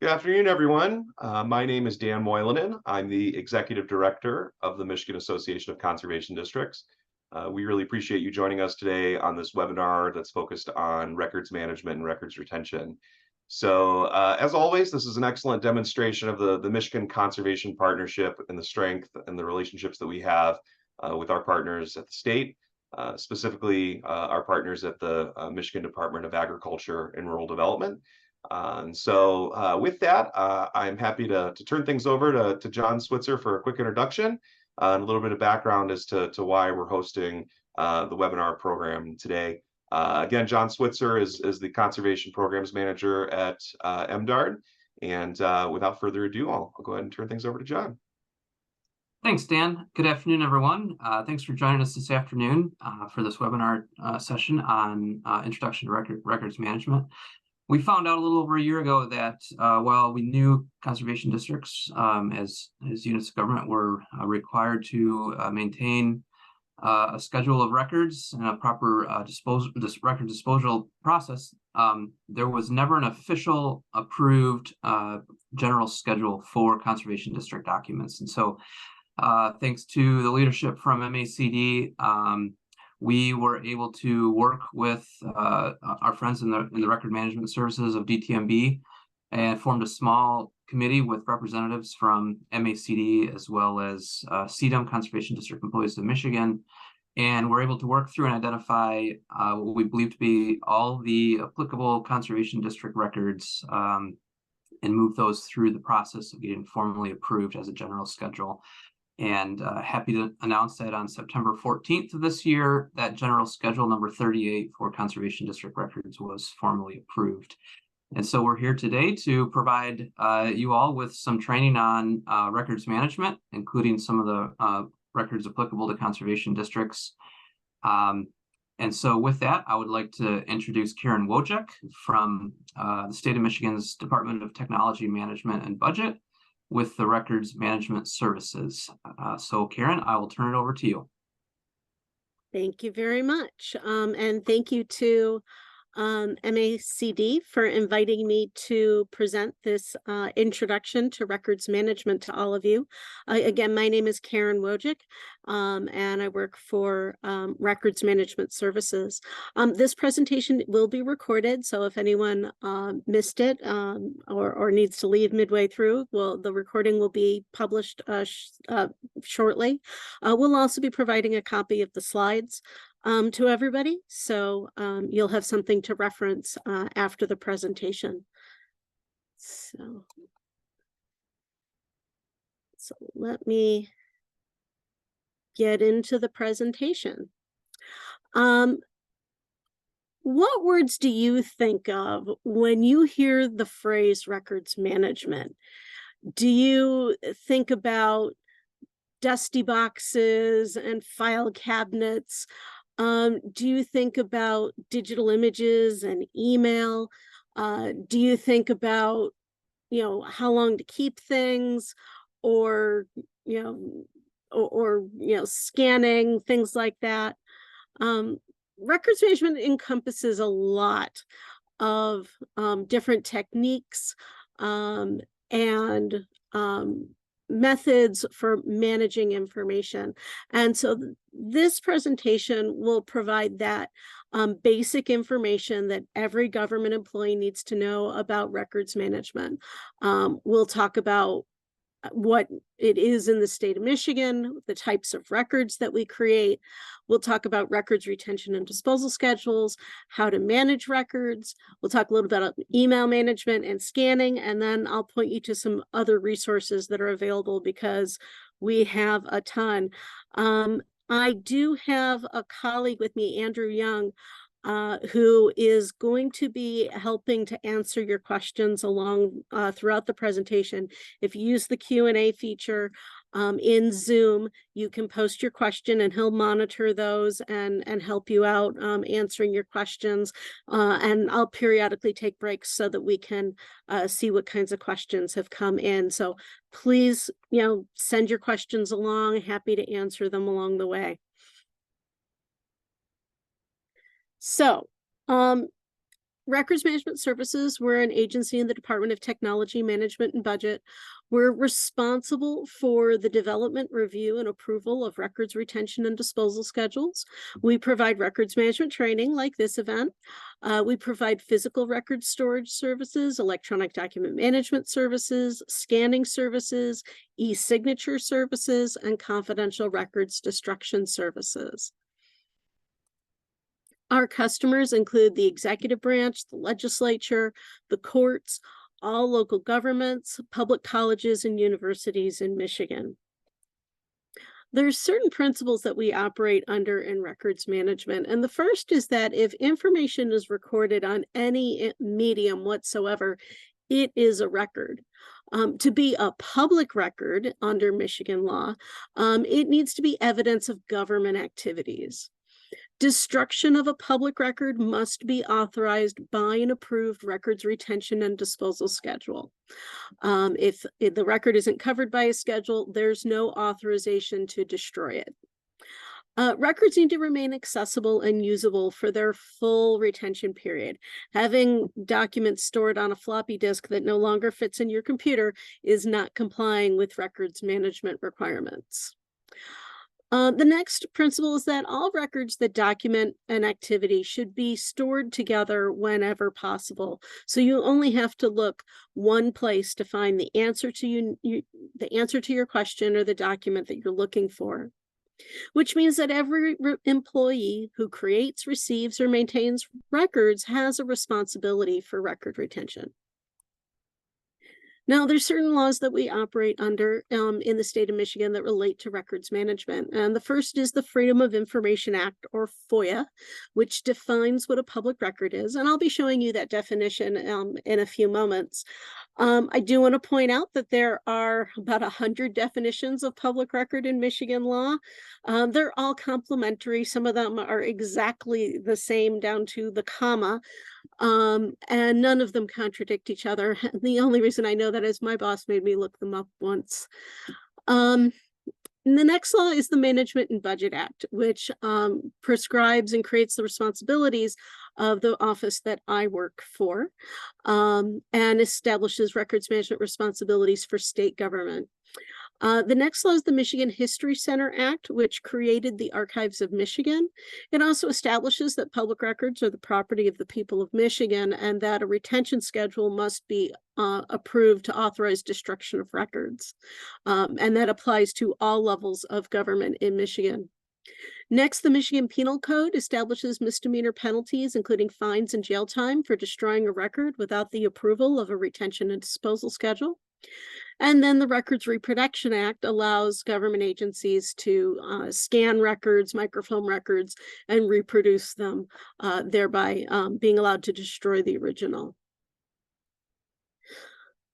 Good afternoon, everyone. My name is Dan Moylanen. I'm the Executive Director of the Michigan Association of Conservation Districts. We really appreciate you joining us today on this webinar that's focused on records management and records retention. So, as always, this is an excellent demonstration of the Michigan Conservation Partnership and the strength and the relationships that we have with our partners at the state, specifically our partners at the Michigan Department of Agriculture and Rural Development. With that, I'm happy to turn things over to John Switzer for a quick introduction and a little bit of background as to why we're hosting the webinar program today. Again, John Switzer is the Conservation Programs Manager at MDARD. And without further ado, I'll go ahead and turn things over to John. Thanks, Dan. Good afternoon, everyone. Thanks for joining us this afternoon for this webinar session on Introduction to Records Management. We found out a little over a year ago that while we knew conservation districts as units of government were required to maintain a schedule of records and a proper record disposal process, there was never an official approved general schedule for conservation district documents. And so thanks to the leadership from MACD, we were able to work with our friends in the record management services of DTMB and formed a small committee with representatives from MACD as well as CDM, Conservation District Employees of Michigan. And we're able to work through and identify what we believe to be all the applicable conservation district records and move those through the process of getting formally approved as a general schedule. And happy to announce that on September 14th of this year, that general schedule number 38 for conservation district records was formally approved. And so we're here today to provide you all with some training on records management, including some of the records applicable to conservation districts. And so with that, I would like to introduce Karen Wojcik from the state of Michigan's Department of Technology Management and Budget with the Records Management Services. So Karen, I will turn it over to you. Thank you very much. And thank you to MACD for inviting me to present this introduction to records management to all of you. Again, my name is Karen Wojcik, and I work for Records Management Services. This presentation will be recorded, so if anyone missed it or needs to leave midway through, the recording will be published shortly. We'll also be providing a copy of the slides to everybody, so you'll have something to reference after the presentation. So let me get into the presentation. What words do you think of when you hear the phrase records management? Do you think about dusty boxes and file cabinets? Do you think about digital images and email? Do you think about, how long to keep things, or, scanning, things like that? Records management encompasses a lot of different techniques and methods for managing information. And so this presentation will provide that basic information that every government employee needs to know about records management. We'll talk about what it is in the state of Michigan, the types of records that we create. We'll talk about records retention and disposal schedules, how to manage records. We'll talk a little bit about email management and scanning, and then I'll point you to some other resources that are available because we have a ton. I do have a colleague with me, Andrew Young, who is going to be helping to answer your questions along throughout the presentation. If you use the Q&A feature in Zoom, you can post your question and he'll monitor those and help you out answering your questions. And I'll periodically take breaks so that we can see what kinds of questions have come in. So please, send your questions along. Happy to answer them along the way. So Records Management Services, we're an agency in the Department of Technology, Management, and Budget. We're responsible for the development, review, and approval of records retention and disposal schedules. We provide records management training like this event. We provide physical record storage services, electronic document management services, scanning services, e-signature services, and confidential records destruction services. Our customers include the executive branch, the legislature, the courts, all local governments, public colleges, and universities in Michigan. There's certain principles that we operate under in records management. And the first is that if information is recorded on any medium whatsoever, it is a record. To be a public record under Michigan law, it needs to be evidence of government activities. Destruction of a public record must be authorized by an approved records retention and disposal schedule. If the record isn't covered by a schedule, there's no authorization to destroy it. Records need to remain accessible and usable for their full retention period. Having documents stored on a floppy disk that no longer fits in your computer is not complying with records management requirements. The next principle is that all records that document an activity should be stored together whenever possible. So you only have to look one place to find the answer to your question or the document that you're looking for, which means that every employee who creates, receives, or maintains records has a responsibility for record retention. Now, there's certain laws that we operate under in the state of Michigan that relate to records management. And the first is the Freedom of Information Act, or FOIA, which defines what a public record is. And I'll be showing you that definition in a few moments. I do want to point out that there are about 100 definitions of public record in Michigan law. They're all complementary. Some of them are exactly the same down to the comma. And none of them contradict each other. The only reason I know that is my boss made me look them up once. And the next law is the Management and Budget Act, which prescribes and creates the responsibilities of the office that I work for, and establishes records management responsibilities for state government. The next law is the Michigan History Center Act, which created the Archives of Michigan. It also establishes that public records are the property of the people of Michigan and that a retention schedule must be approved to authorize destruction of records. And that applies to all levels of government in Michigan. Next, the Michigan Penal Code establishes misdemeanor penalties, including fines and jail time for destroying a record without the approval of a retention and disposal schedule. And then the Records Reproduction Act allows government agencies to scan records, microfilm records, and reproduce them, thereby being allowed to destroy the original.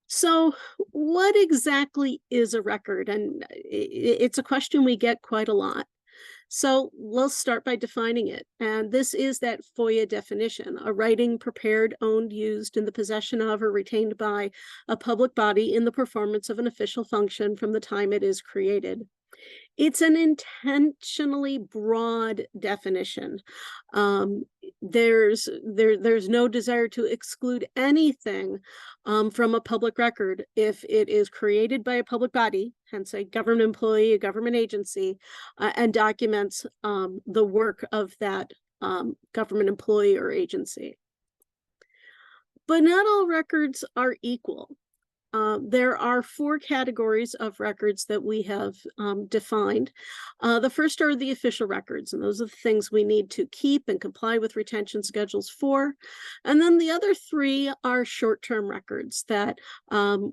So what exactly is a record? And it's a question we get quite a lot. So let's start by defining it. And this is that FOIA definition: a writing prepared, owned, used in the possession of, or retained by a public body in the performance of an official function from the time it is created. It's an intentionally broad definition. There's no desire to exclude anything from a public record if it is created by a public body, hence a government employee, a government agency, and documents the work of that government employee or agency. But not all records are equal. There are 4 categories of records that we have defined. The first are the official records, and those are the things we need to keep and comply with retention schedules for. And then the other 3 are short-term records that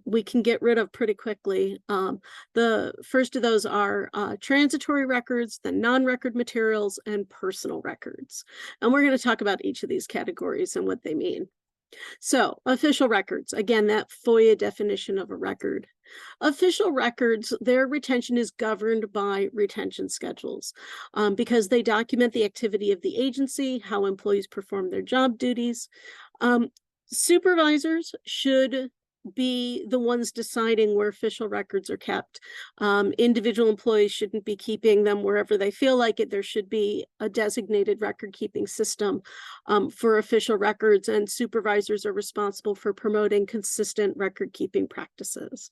we can get rid of pretty quickly. The first of those are transitory records, the non-record materials, and personal records. And we're going to talk about each of these categories and what they mean. So, official records, again, that FOIA definition of a record. Official records, their retention is governed by retention schedules because they document the activity of the agency, how employees perform their job duties. Supervisors should be the ones deciding where official records are kept. Individual employees shouldn't be keeping them wherever they feel like it. There should be a designated record keeping system for official records, and supervisors are responsible for promoting consistent record keeping practices.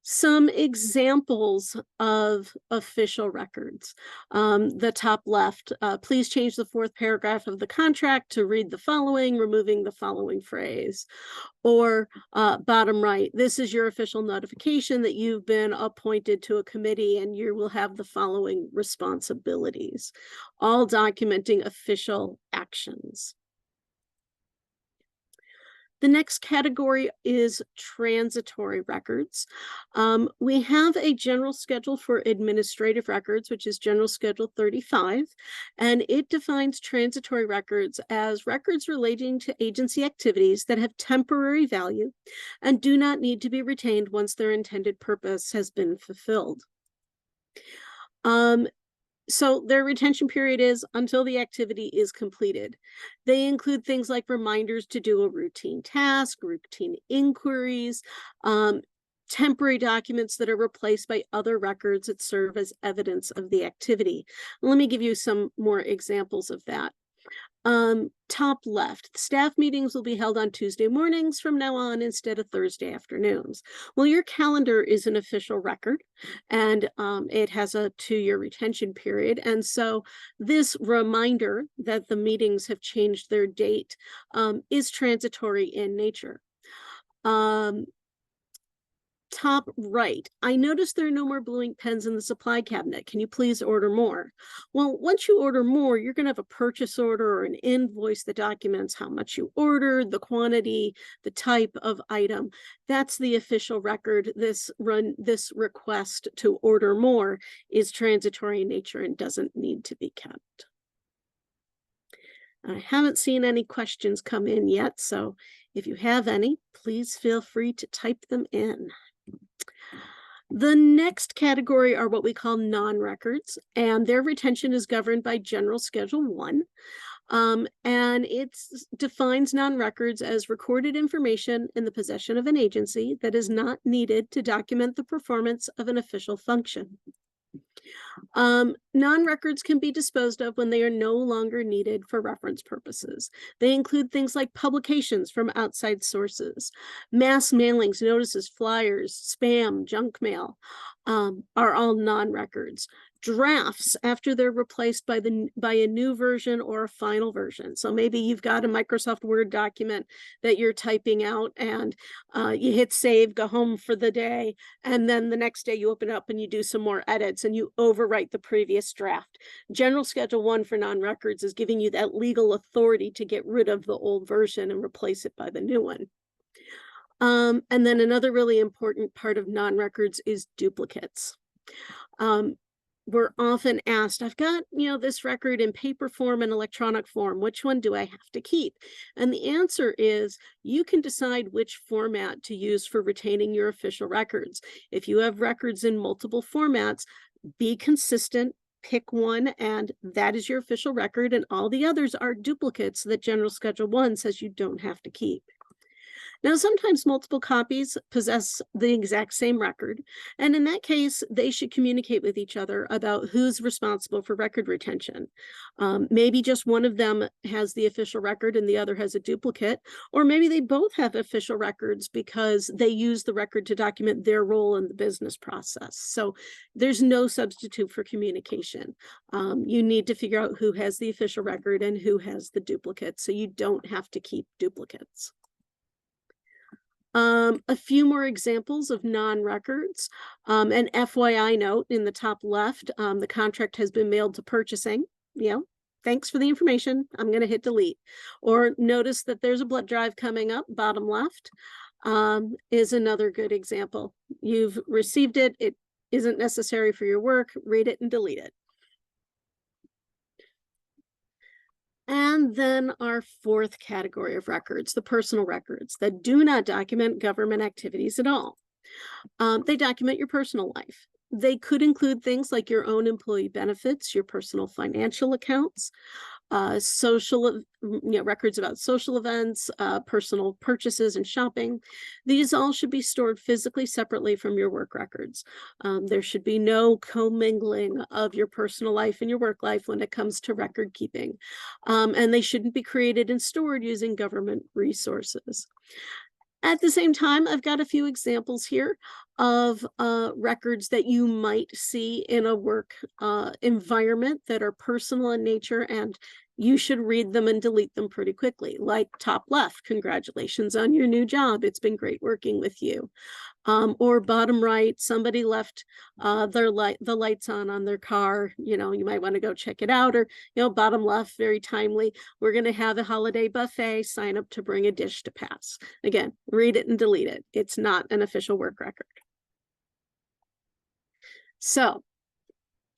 Some examples of official records. The top left, please change the 4th paragraph of the contract to read the following, removing the following phrase. Or bottom right, this is your official notification that you've been appointed to a committee and you will have the following responsibilities, all documenting official actions. The next category is transitory records. We have a general schedule for administrative records, which is General Schedule 35, and it defines transitory records as records relating to agency activities that have temporary value and do not need to be retained once their intended purpose has been fulfilled. So their retention period is until the activity is completed. They include things like reminders to do a routine task, routine inquiries, temporary documents that are replaced by other records that serve as evidence of the activity. Let me give you some more examples of that. Top left, staff meetings will be held on Tuesday mornings from now on instead of Thursday afternoons. Well, your calendar is an official record, and it has a 2-year retention period. And so this reminder that the meetings have changed their date is transitory in nature. Top right, I noticed there are no more blue ink pens in the supply cabinet. Can you please order more? Well, once you order more, you're going to have a purchase order or an invoice that documents how much you ordered, the quantity, the type of item. That's the official record. This request to order more is transitory in nature and doesn't need to be kept. I haven't seen any questions come in yet, so if you have any, please feel free to type them in. The next category are what we call non-records, and their retention is governed by General Schedule 1. And it defines non-records as recorded information in the possession of an agency that is not needed to document the performance of an official function. Non-records can be disposed of when they are no longer needed for reference purposes. They include things like publications from outside sources, mass mailings, notices, flyers, spam, junk mail, are all non-records. Drafts after they're replaced by a new version or a final version. So maybe you've got a Microsoft Word document that you're typing out and you hit save, go home for the day, and then the next day you open it up and you do some more edits and you overwrite the previous draft. General Schedule 1 for non-records is giving you that legal authority to get rid of the old version and replace it by the new one. And then another really important part of non-records is duplicates. We're often asked, I've got, this record in paper form and electronic form. Which one do I have to keep? And the answer is you can decide which format to use for retaining your official records. If you have records in multiple formats, be consistent, pick one, and that is your official record, and all the others are duplicates that General Schedule 1 says you don't have to keep. Now, sometimes multiple copies possess the exact same record, and in that case, they should communicate with each other about who's responsible for record retention. Maybe just one of them has the official record and the other has a duplicate, or maybe they both have official records because they use the record to document their role in the business process. So there's no substitute for communication. You need to figure out who has the official record and who has the duplicate, so you don't have to keep duplicates. A few more examples of non-records. An FYI note in the top left, the contract has been mailed to purchasing. Thanks for the information. I'm going to hit delete. Or notice that there's a blood drive coming up, bottom left, is another good example. You've received it. It isn't necessary for your work. Read it and delete it. And then our fourth category of records, the personal records that do not document government activities at all. They document your personal life. They could include things like your own employee benefits, your personal financial accounts, records about social events, personal purchases and shopping. These all should be stored physically separately from your work records. There should be no commingling of your personal life and your work life when it comes to record keeping. And they shouldn't be created and stored using government resources. At the same time, I've got a few examples here of records that you might see in a work environment that are personal in nature, and you should read them and delete them pretty quickly. Like top left, congratulations on your new job. It's been great working with you. Or bottom right, somebody left the lights on their car. You know, you might want to go check it out. Or, you know, bottom left, very timely. We're going to have a holiday buffet. Sign up to bring a dish to pass. Again, read it and delete it. It's not an official work record. So,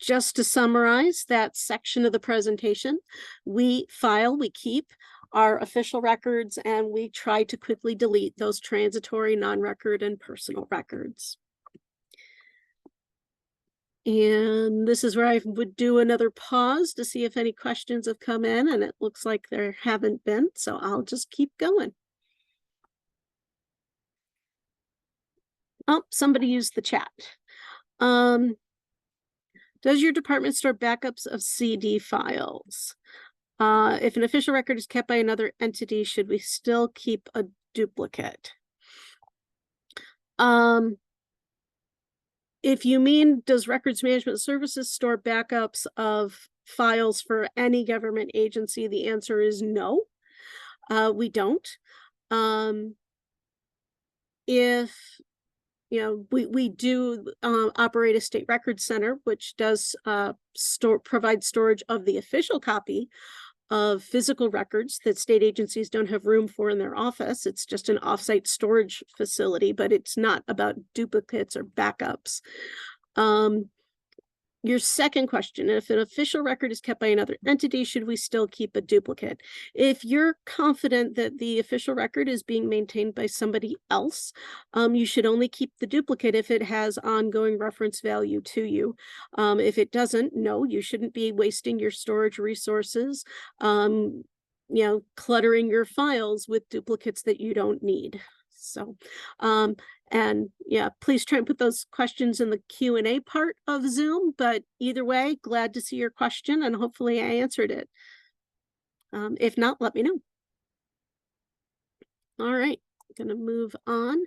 just to summarize that section of the presentation, we keep our official records, and we try to quickly delete those transitory, non-record, and personal records. And this is where I would do another pause to see if any questions have come in, and it looks like there haven't been, so I'll just keep going. Oh, somebody used the chat. Does your department store backups of CD files? If an official record is kept by another entity, should we still keep a duplicate? If you mean, does Records Management Services store backups of files for any government agency? The answer is no, we don't. If you know, we do operate a state records center, which does provide storage of the official copy of physical records that state agencies don't have room for in their office. It's just an offsite storage facility, but it's not about duplicates or backups. Your second question, if an official record is kept by another entity, should we still keep a duplicate? If you're confident that the official record is being maintained by somebody else, you should only keep the duplicate if it has ongoing reference value to you. If it doesn't, no, you shouldn't be wasting your storage resources, you know, cluttering your files with duplicates that you don't need. So, and yeah, please try and put those questions in the Q&A part of Zoom, but either way, glad to see your question and hopefully I answered it. If not, let me know. All right, I'm gonna move on.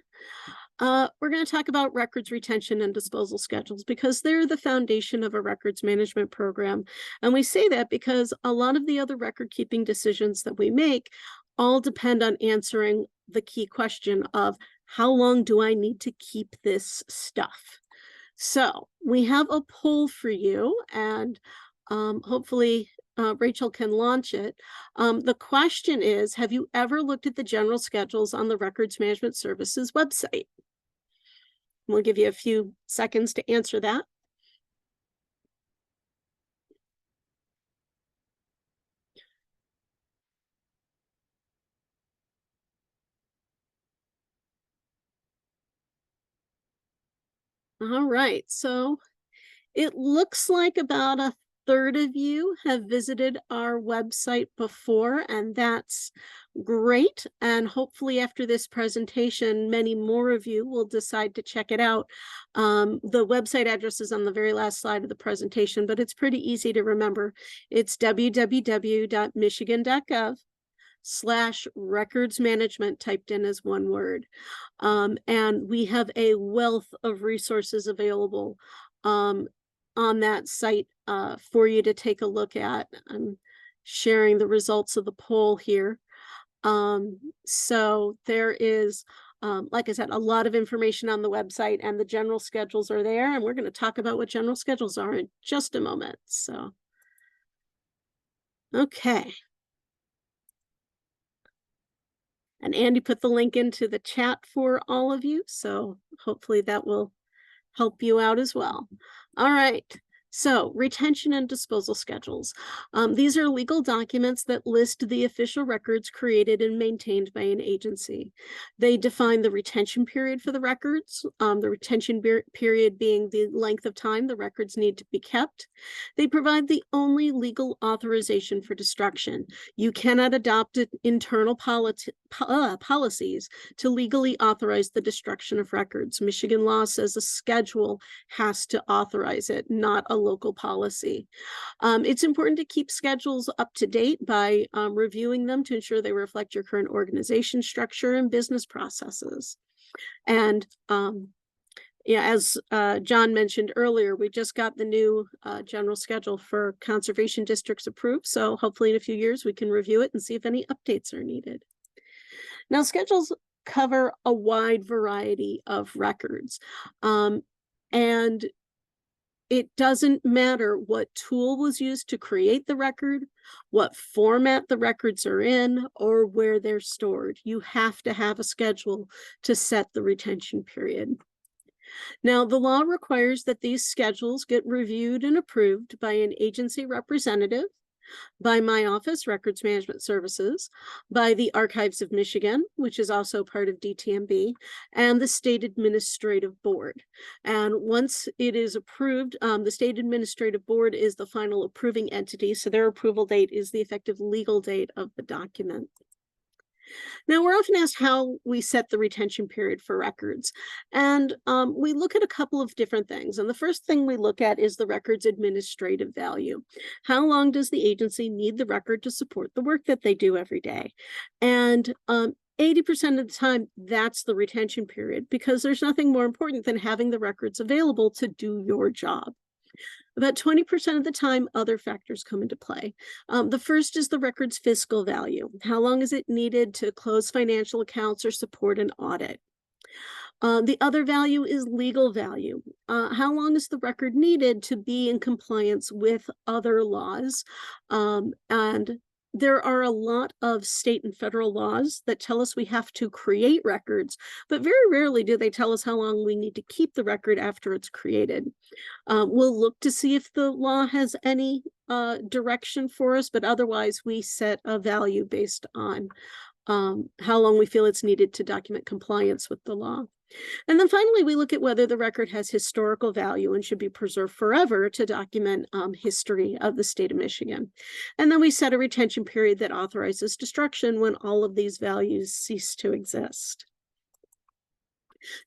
We're going to talk about records retention and disposal schedules because they're the foundation of a records management program. And we say that because a lot of the other record keeping decisions that we make all depend on answering the key question of how long do I need to keep this stuff? So we have a poll for you, and hopefully Rachel can launch it. The question is, have you ever looked at the general schedules on the Records Management Services website? We'll give you a few seconds to answer that. All right, so it looks like about a third of you have visited our website before, and that's great. And hopefully after this presentation, many more of you will decide to check it out. The website address is on the very last slide of the presentation, but it's pretty easy to remember. It's www.michigan.gov/records management typed in as one word. And we have a wealth of resources available on that site for you to take a look at. I'm sharing the results of the poll here. So there is, like I said, a lot of information on the website, and the general schedules are there, and we're going to talk about what general schedules are in just a moment. So, okay. And Andy put the link into the chat for all of you, so hopefully that will help you out as well. All right, So, retention and disposal schedules. These are legal documents that list the official records created and maintained by an agency. They define the retention period for the records, the retention period being the length of time the records need to be kept. They provide the only legal authorization for destruction. You cannot adopt internal policies to legally authorize the destruction of records. Michigan law says a schedule has to authorize it, not a local policy. It's important to keep schedules up to date by reviewing them to ensure they reflect your current organization structure and business processes. And as John mentioned earlier, we just got the new general schedule for conservation districts approved. So hopefully in a few years we can review it and see if any updates are needed. Now, schedules cover a wide variety of records. And it doesn't matter what tool was used to create the record, what format the records are in, or where they're stored. You have to have a schedule to set the retention period. Now, the law requires that these schedules get reviewed and approved by an agency representative, by my office, Records Management Services, by the Archives of Michigan, which is also part of DTMB, and the State Administrative Board. And once it is approved, the State Administrative Board is the final approving entity, so their approval date is the effective legal date of the document. Now, we're often asked how we set the retention period for records, and we look at a couple of different things. And the first thing we look at is the record's administrative value. How long does the agency need the record to support the work that they do every day? And 80% of the time, that's the retention period, because there's nothing more important than having the records available to do your job. About 20% of the time, other factors come into play. The first is the record's fiscal value. How long is it needed to close financial accounts or support an audit? The other value is legal value. How long is the record needed to be in compliance with other laws? And there are a lot of state and federal laws that tell us we have to create records, but very rarely do they tell us how long we need to keep the record after it's created. We'll look to see if the law has any direction for us, but otherwise we set a value based on how long we feel it's needed to document compliance with the law. And then finally, we look at whether the record has historical value and should be preserved forever to document history of the state of Michigan. And then we set a retention period that authorizes destruction when all of these values cease to exist.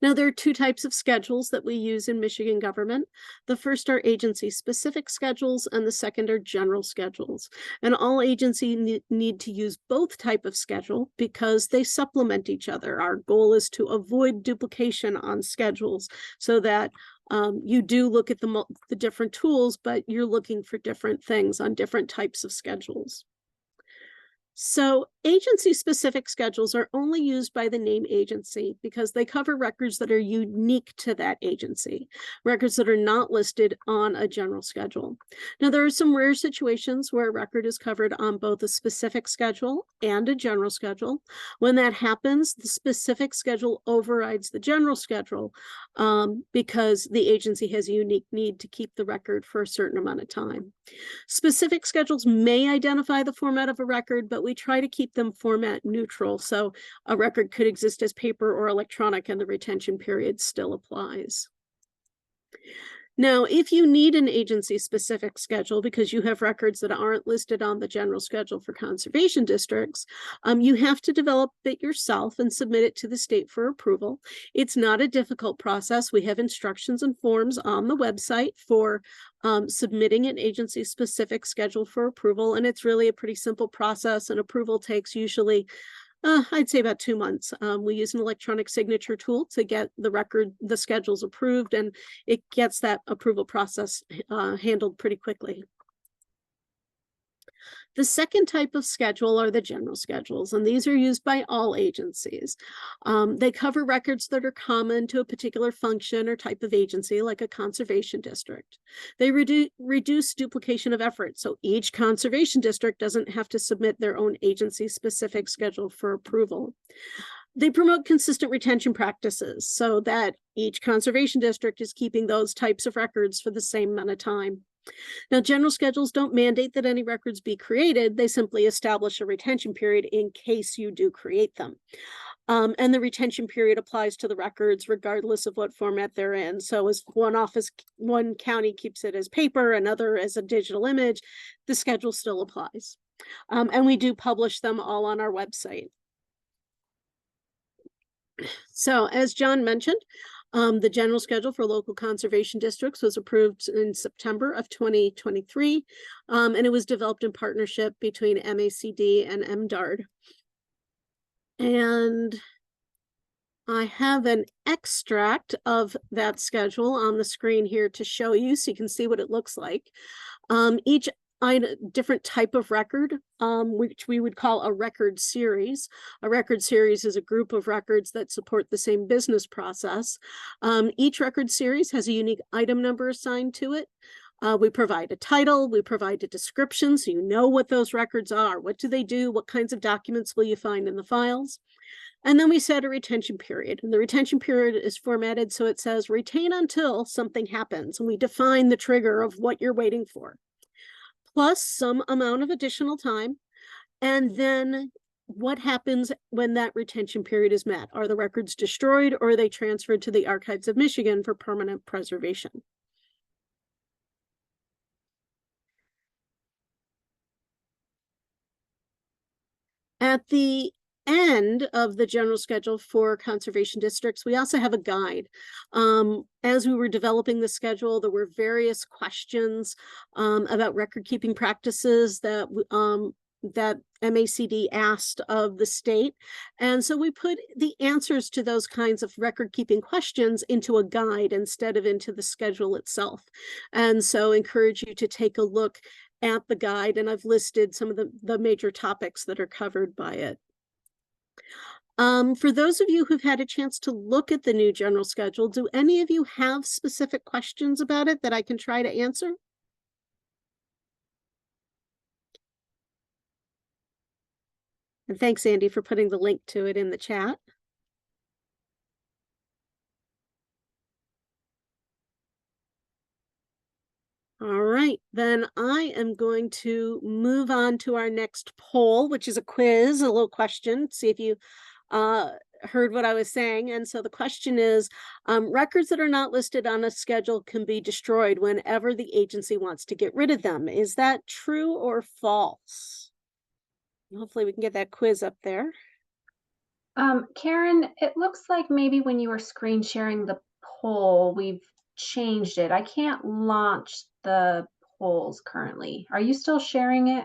Now, there are two types of schedules that we use in Michigan government. The first are agency-specific schedules, and the second are general schedules. And all agencies need to use both types of schedule because they supplement each other. Our goal is to avoid duplication on schedules so that you do look at the different tools, but you're looking for different things on different types of schedules. So agency-specific schedules are only used by the name agency because they cover records that are unique to that agency, records that are not listed on a general schedule. Now, there are some rare situations where a record is covered on both a specific schedule and a general schedule. When that happens, the specific schedule overrides the general schedule because the agency has a unique need to keep the record for a certain amount of time. Specific schedules may identify the format of a record, but we try to keep them format neutral, so a record could exist as paper or electronic and the retention period still applies. Now, if you need an agency-specific schedule because you have records that aren't listed on the general schedule for conservation districts, you have to develop it yourself and submit it to the state for approval. It's not a difficult process. We have instructions and forms on the website for submitting an agency-specific schedule for approval, and it's really a pretty simple process, and approval takes usually I'd say about 2 months. We use an electronic signature tool to get the schedules approved, and it gets that approval process handled pretty quickly. The second type of schedule are the general schedules, and these are used by all agencies. They cover records that are common to a particular function or type of agency, like a conservation district. They reduce duplication of effort, so each conservation district doesn't have to submit their own agency-specific schedule for approval. They promote consistent retention practices so that each conservation district is keeping those types of records for the same amount of time. Now, general schedules don't mandate that any records be created. They simply establish a retention period in case you do create them. And the retention period applies to the records regardless of what format they're in. So as one county keeps it as paper, another as a digital image, the schedule still applies. And we do publish them all on our website. So as John mentioned, the general schedule for local conservation districts was approved in September of 2023, and it was developed in partnership between MACD and MDARD. And I have an extract of that schedule on the screen here to show you so you can see what it looks like. Each different type of record, which we would call a record series. A record series is a group of records that support the same business process. Each record series has a unique item number assigned to it. We provide a title, we provide a description so you know what those records are. What do they do? What kinds of documents will you find in the files? And then we set a retention period. And the retention period is formatted so it says retain until something happens. And we define the trigger of what you're waiting for, plus some amount of additional time. And then what happens when that retention period is met? Are the records destroyed or are they transferred to the Archives of Michigan for permanent preservation? At the end of the general schedule for conservation districts, we also have a guide. As we were developing the schedule, there were various questions about record keeping practices that MACD asked of the state. And so we put the answers to those kinds of record keeping questions into a guide instead of into the schedule itself. And so encourage you to take a look at the guide, and I've listed some of the major topics that are covered by it. For those of you who've had a chance to look at the new general schedule, do any of you have specific questions about it that I can try to answer? And thanks, Andy, for putting the link to it in the chat. All right, then I am going to move on to our next poll, which is a quiz, a little question, see if you heard what I was saying. And so the question is, records that are not listed on a schedule can be destroyed whenever the agency wants to get rid of them. Is that true or false? Hopefully we can get that quiz up there. Karen, it looks like maybe when you were screen sharing the poll, we've changed it. I can't launch the polls currently. Are you still sharing it?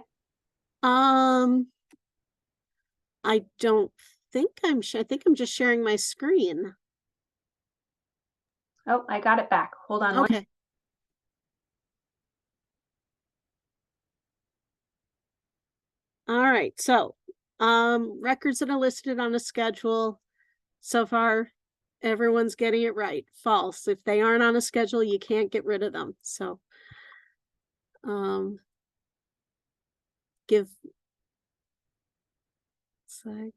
I don't think I think I'm just sharing my screen. Oh, I got it back. Hold on. Okay. All right, so records that are listed on a schedule, so far everyone's getting it right. False. If they aren't on a schedule, you can't get rid of them. So give sec.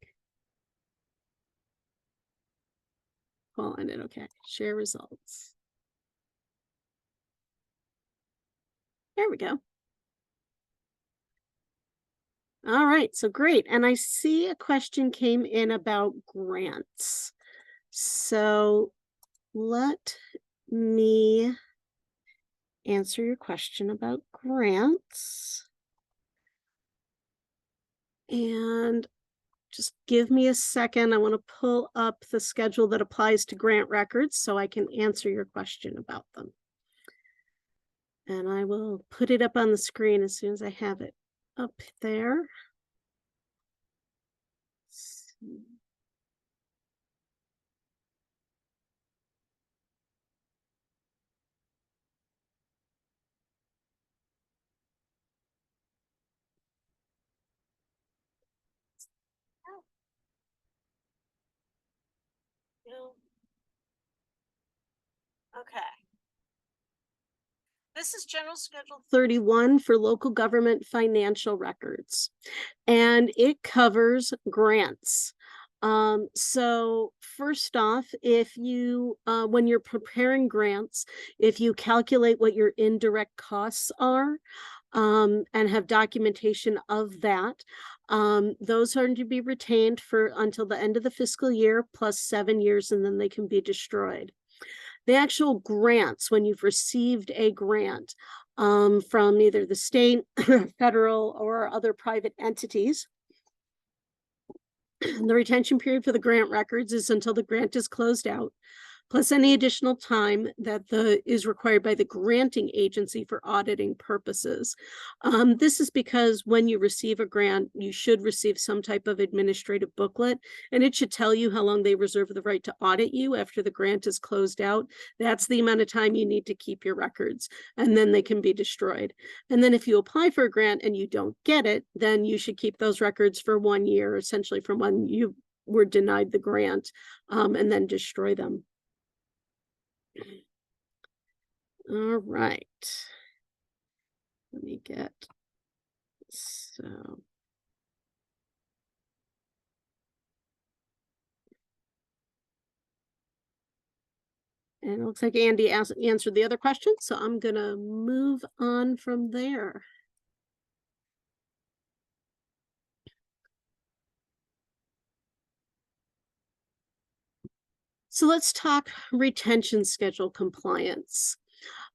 Find it. Okay, share results. There we go. All right, so great. And I see a question came in about grants. So let me answer your question about grants. And just give me a second. I want to pull up the schedule that applies to grant records so I can answer your question about them. And I will put it up on the screen as soon as I have it up there. Okay. This is General Schedule 31 for local government financial records, and it covers grants. So first off, if you, when you're preparing grants, if you calculate what your indirect costs are, and have documentation of that, those are to be retained for until the end of the fiscal year plus 7 years, and then they can be destroyed. The actual grants, when you've received a grant from either the state, federal, or other private entities, the retention period for the grant records is until the grant is closed out, plus any additional time that is required by the granting agency for auditing purposes. This is because when you receive a grant, you should receive some type of administrative booklet, and it should tell you how long they reserve the right to audit you after the grant is closed out. That's the amount of time you need to keep your records, and then they can be destroyed. And then if you apply for a grant and you don't get it, then you should keep those records for 1 year, essentially from when you were denied the grant, and then destroy them. All right. Let me get, so. And it looks like Andy answered the other question, so I'm gonna move on from there. So let's talk retention schedule compliance.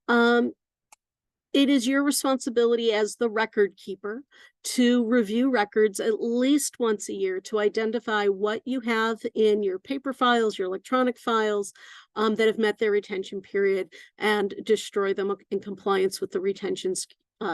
It is your responsibility as the record keeper to review records at least once a year to identify what you have in your paper files, your electronic files that have met their retention period, and destroy them in compliance with the retention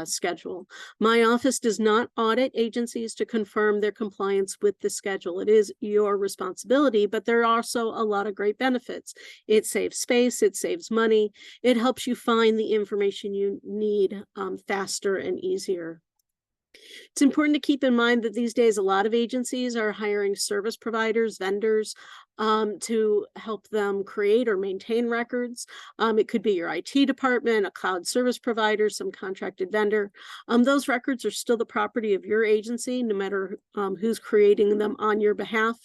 schedule. My office does not audit agencies to confirm their compliance with the schedule. It is your responsibility, but there are also a lot of great benefits. It saves space, it saves money, it helps you find the information you need faster and easier. It's important to keep in mind that these days a lot of agencies are hiring service providers, vendors, to help them create or maintain records. It could be your IT department, a cloud service provider, some contracted vendor. Those records are still the property of your agency, no matter who's creating them on your behalf.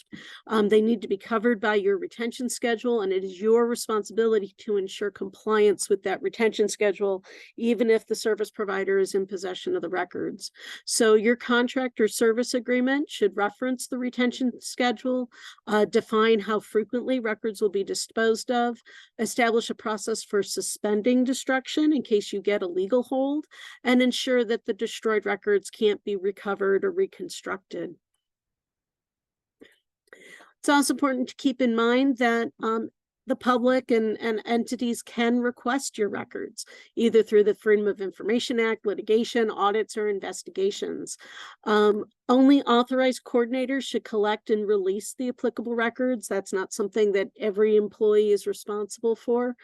They need to be covered by your retention schedule, and it is your responsibility to ensure compliance with that retention schedule, even if the service provider is in possession of the records. So your contract or service agreement should reference the retention schedule, define how frequently records will be disposed of, establish a process for suspending destruction in case you get a legal hold, and ensure that the destroyed records can't be recovered or reconstructed. It's also important to keep in mind that the public and entities can request your records, either through the Freedom of Information Act, litigation, audits, or investigations. Only authorized coordinators should collect and release the applicable records. That's not something that every employee is responsible for.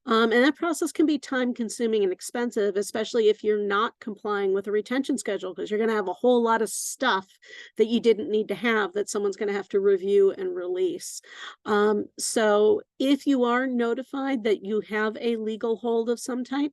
And that process can be time-consuming and expensive, especially if you're not complying with a retention schedule, because you're going to have a whole lot of stuff that you didn't need to have that someone's going to have to review and release. So if you are notified that you have a legal hold of some type,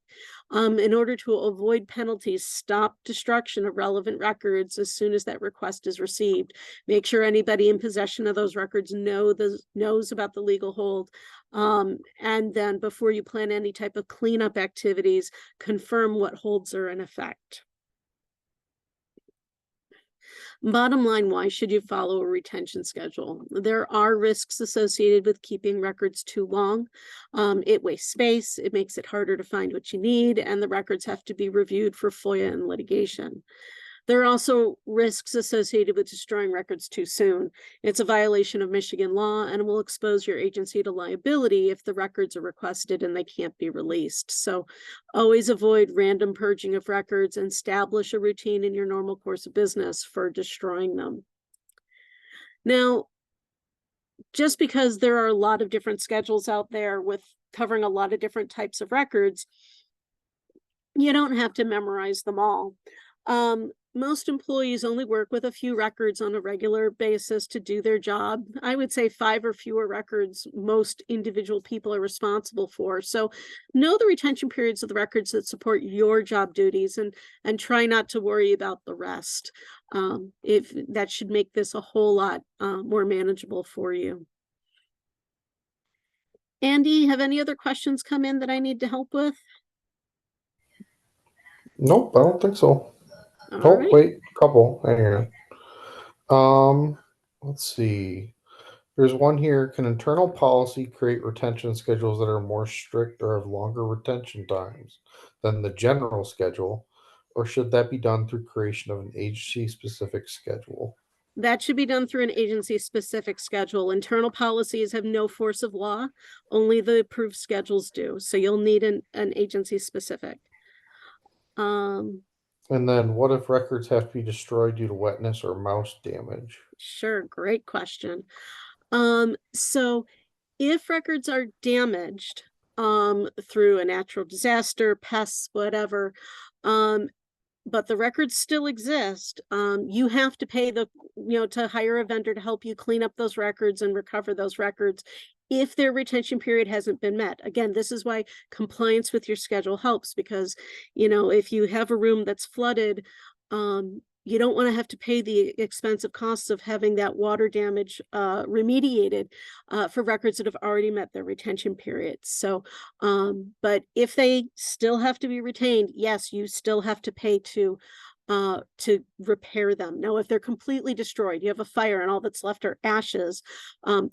in order to avoid penalties, stop destruction of relevant records as soon as that request is received. Make sure anybody in possession of those records knows about the legal hold. And then before you plan any type of cleanup activities, confirm what holds are in effect. Bottom line, why should you follow a retention schedule? There are risks associated with keeping records too long. It wastes space, it makes it harder to find what you need, and the records have to be reviewed for FOIA and litigation. There are also risks associated with destroying records too soon. It's a violation of Michigan law and will expose your agency to liability if the records are requested and they can't be released. So always avoid random purging of records and establish a routine in your normal course of business for destroying them. Now, just because there are a lot of different schedules out there with covering a lot of different types of records, you don't have to memorize them all. most employees only work with a few records on a regular basis to do their job. I would say 5 or fewer records most individual people are responsible for. So know the retention periods of the records that support your job duties, and try not to worry about the rest. If that should make this a whole lot more manageable for you. Andy, have any other questions come in that I need to help with? Nope, I don't think so. All Oh, right. wait, couple. Hang on. Let's see. There's one here. Can internal policy create retention schedules that are more strict or have longer retention times than the general schedule? Or should that be done through creation of an agency-specific schedule? That should be done through an agency-specific schedule. Internal policies have no force of law, only the approved schedules do. So you'll need an agency-specific. And then what if records have to be destroyed due to wetness or mouse damage? Sure, great question. So if records are damaged through a natural disaster, pests, whatever, but the records still exist, you have to pay to hire a vendor to help you clean up those records and recover those records if their retention period hasn't been met. Again, this is why compliance with your schedule helps, because, if you have a room that's flooded, you don't want to have to pay the expensive costs of having that water damage remediated for records that have already met their retention periods. So, but if they still have to be retained, yes, you still have to pay to repair them. Now, if they're completely destroyed, you have a fire and all that's left are ashes,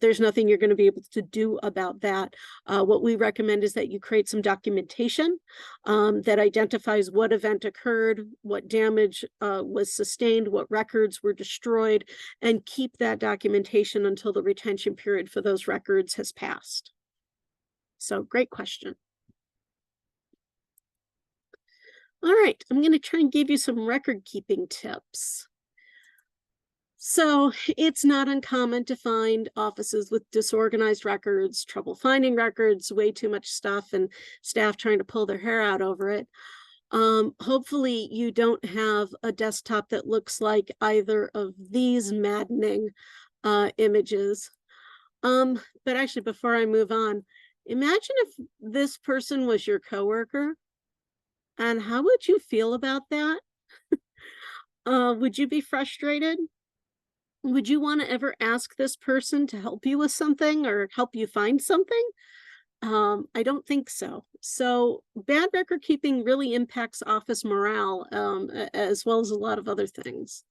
there's nothing you're going to be able to do about that. What we recommend is that you create some documentation that identifies what event occurred, what damage was sustained, what records were destroyed, and keep that documentation until the retention period for those records has passed. So, great question. All right, I'm going to try and give you some record keeping tips. So it's not uncommon to find offices with disorganized records, trouble finding records, way too much stuff, and staff trying to pull their hair out over it. Hopefully you don't have a desktop that looks like either of these maddening images. But actually, before I move on, imagine if this person was your coworker. And how would you feel about that? Would you be frustrated? Would you want to ever ask this person to help you with something or help you find something? I don't think so. So bad record keeping really impacts office morale, as well as a lot of other things.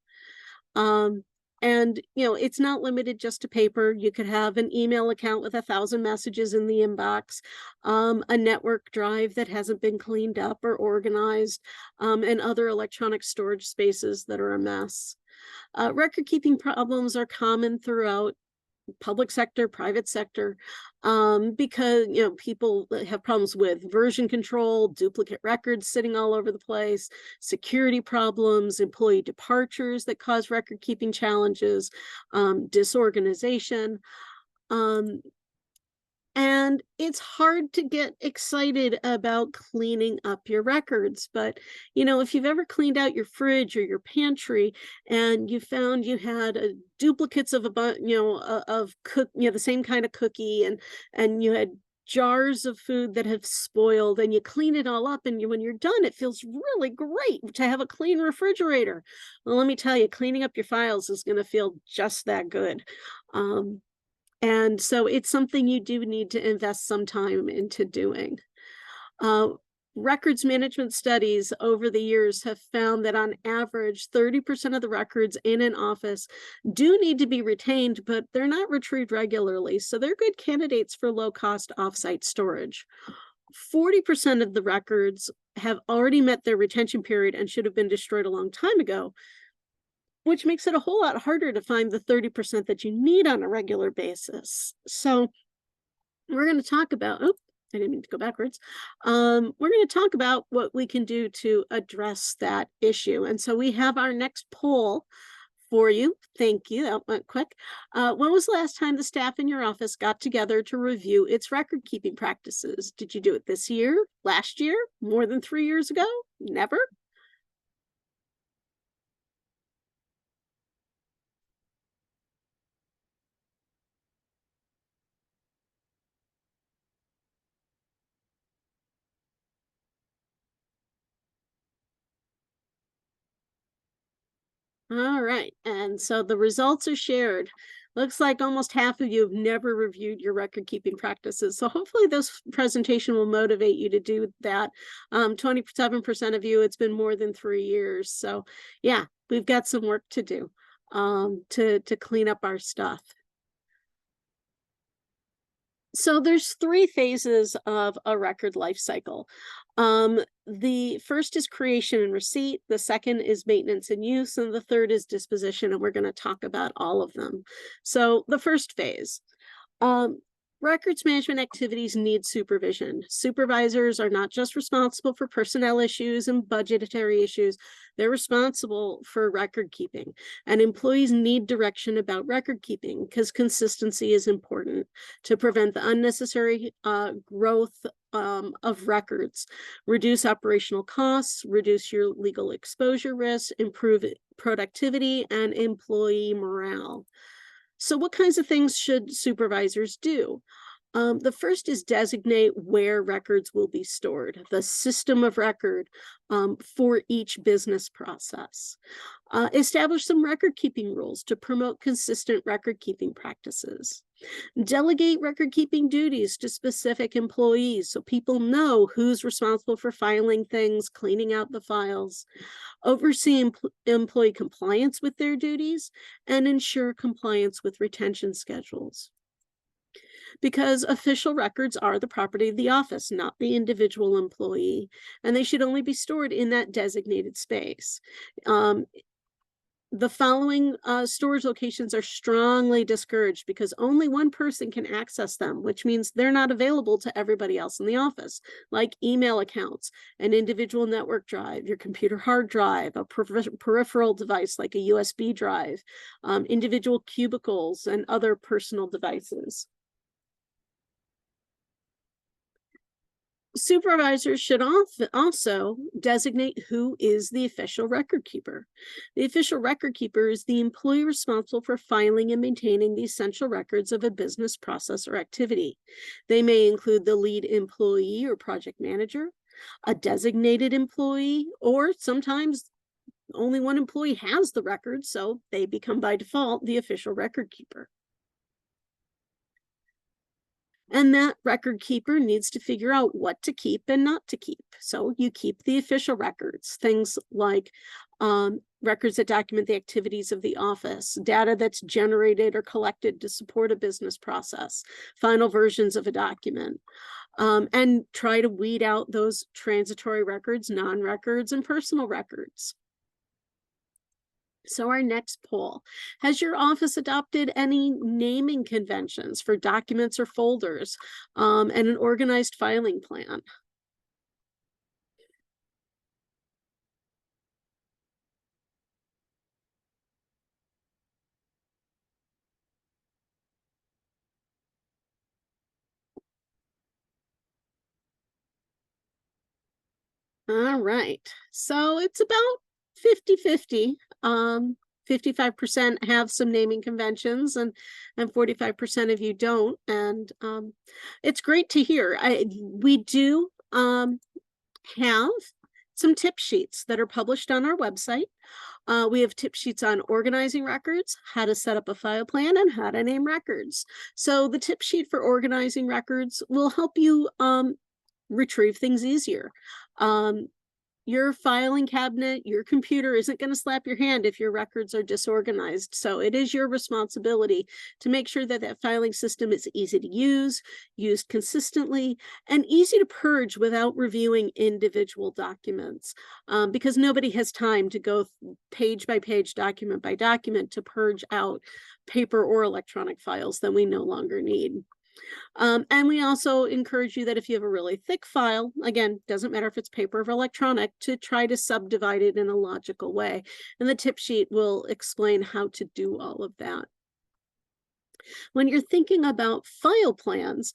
And, it's not limited just to paper. You could have an email account with 1,000 messages in the inbox, a network drive that hasn't been cleaned up or organized, and other electronic storage spaces that are a mess. Record keeping problems are common throughout public sector, private sector, because people have problems with version control, duplicate records sitting all over the place, security problems, employee departures that cause record keeping challenges, disorganization. And it's hard to get excited about cleaning up your records. But, if you've ever cleaned out your fridge or your pantry and you found you had duplicates of the same kind of cookie, and you had jars of food that have spoiled, and you clean it all up, and when you're done, it feels really great to have a clean refrigerator. Well, let me tell you, cleaning up your files is going to feel just that good. And so it's something you do need to invest some time into doing. Records management studies over the years have found that on average, 30% of the records in an office do need to be retained, but they're not retrieved regularly. So they're good candidates for low-cost offsite storage. 40% of the records have already met their retention period and should have been destroyed a long time ago, which makes it a whole lot harder to find the 30% that you need on a regular basis. So we're going to talk about, I didn't mean to go backwards. We're going to talk about what we can do to address that issue. And so we have our next poll for you. Thank you. That went quick. When was the last time the staff in your office got together to review its record keeping practices? Did you do it this year, last year, more than 3 years ago? Never? All right, and so the results are shared. Looks like almost half of you have never reviewed your record keeping practices. So hopefully this presentation will motivate you to do that. 27% of you, it's been more than 3 years. So yeah, we've got some work to do to clean up our stuff. So there's 3 phases of a record life cycle. The first is creation and receipt, the second is maintenance and use, and the third is disposition, and we're going to talk about all of them. So the first phase, records management activities need supervision. Supervisors are not just responsible for personnel issues and budgetary issues, they're responsible for record keeping. And employees need direction about record keeping because consistency is important to prevent the unnecessary growth of records, reduce operational costs, reduce your legal exposure risks, improve productivity, and employee morale. So what kinds of things should supervisors do? The first is designate where records will be stored, the system of record for each business process. Establish some record keeping rules to promote consistent record keeping practices. Delegate record keeping duties to specific employees so people know who's responsible for filing things, cleaning out the files. Oversee employee compliance with their duties and ensure compliance with retention schedules. Because official records are the property of the office, not the individual employee, and they should only be stored in that designated space. The following storage locations are strongly discouraged because only one person can access them, which means they're not available to everybody else in the office, like email accounts, an individual network drive, your computer hard drive, a peripheral device like a USB drive, individual cubicles, and other personal devices. Supervisors should also designate who is the official record keeper. The official record keeper is the employee responsible for filing and maintaining the essential records of a business process or activity. They may include the lead employee or project manager, a designated employee, or sometimes only one employee has the record, so they become by default the official record keeper. And that record keeper needs to figure out what to keep and not to keep. So you keep the official records, things like records that document the activities of the office, data that's generated or collected to support a business process, final versions of a document, and try to weed out those transitory records, non-records, and personal records. So our next poll, has your office adopted any naming conventions for documents or folders and an organized filing plan? All right, so it's about 50-50. 55% have some naming conventions and 45% of you don't. And it's great to hear. We do have some tip sheets that are published on our website. We have tip sheets on organizing records, how to set up a file plan, and how to name records. So the tip sheet for organizing records will help you retrieve things easier. Your filing cabinet, your computer isn't going to slap your hand if your records are disorganized. So it is your responsibility to make sure that that filing system is easy to use, used consistently, and easy to purge without reviewing individual documents, because nobody has time to go page by page, document by document to purge out paper or electronic files that we no longer need. And we also encourage you that if you have a really thick file, again, doesn't matter if it's paper or electronic, to try to subdivide it in a logical way. And the tip sheet will explain how to do all of that. When you're thinking about file plans,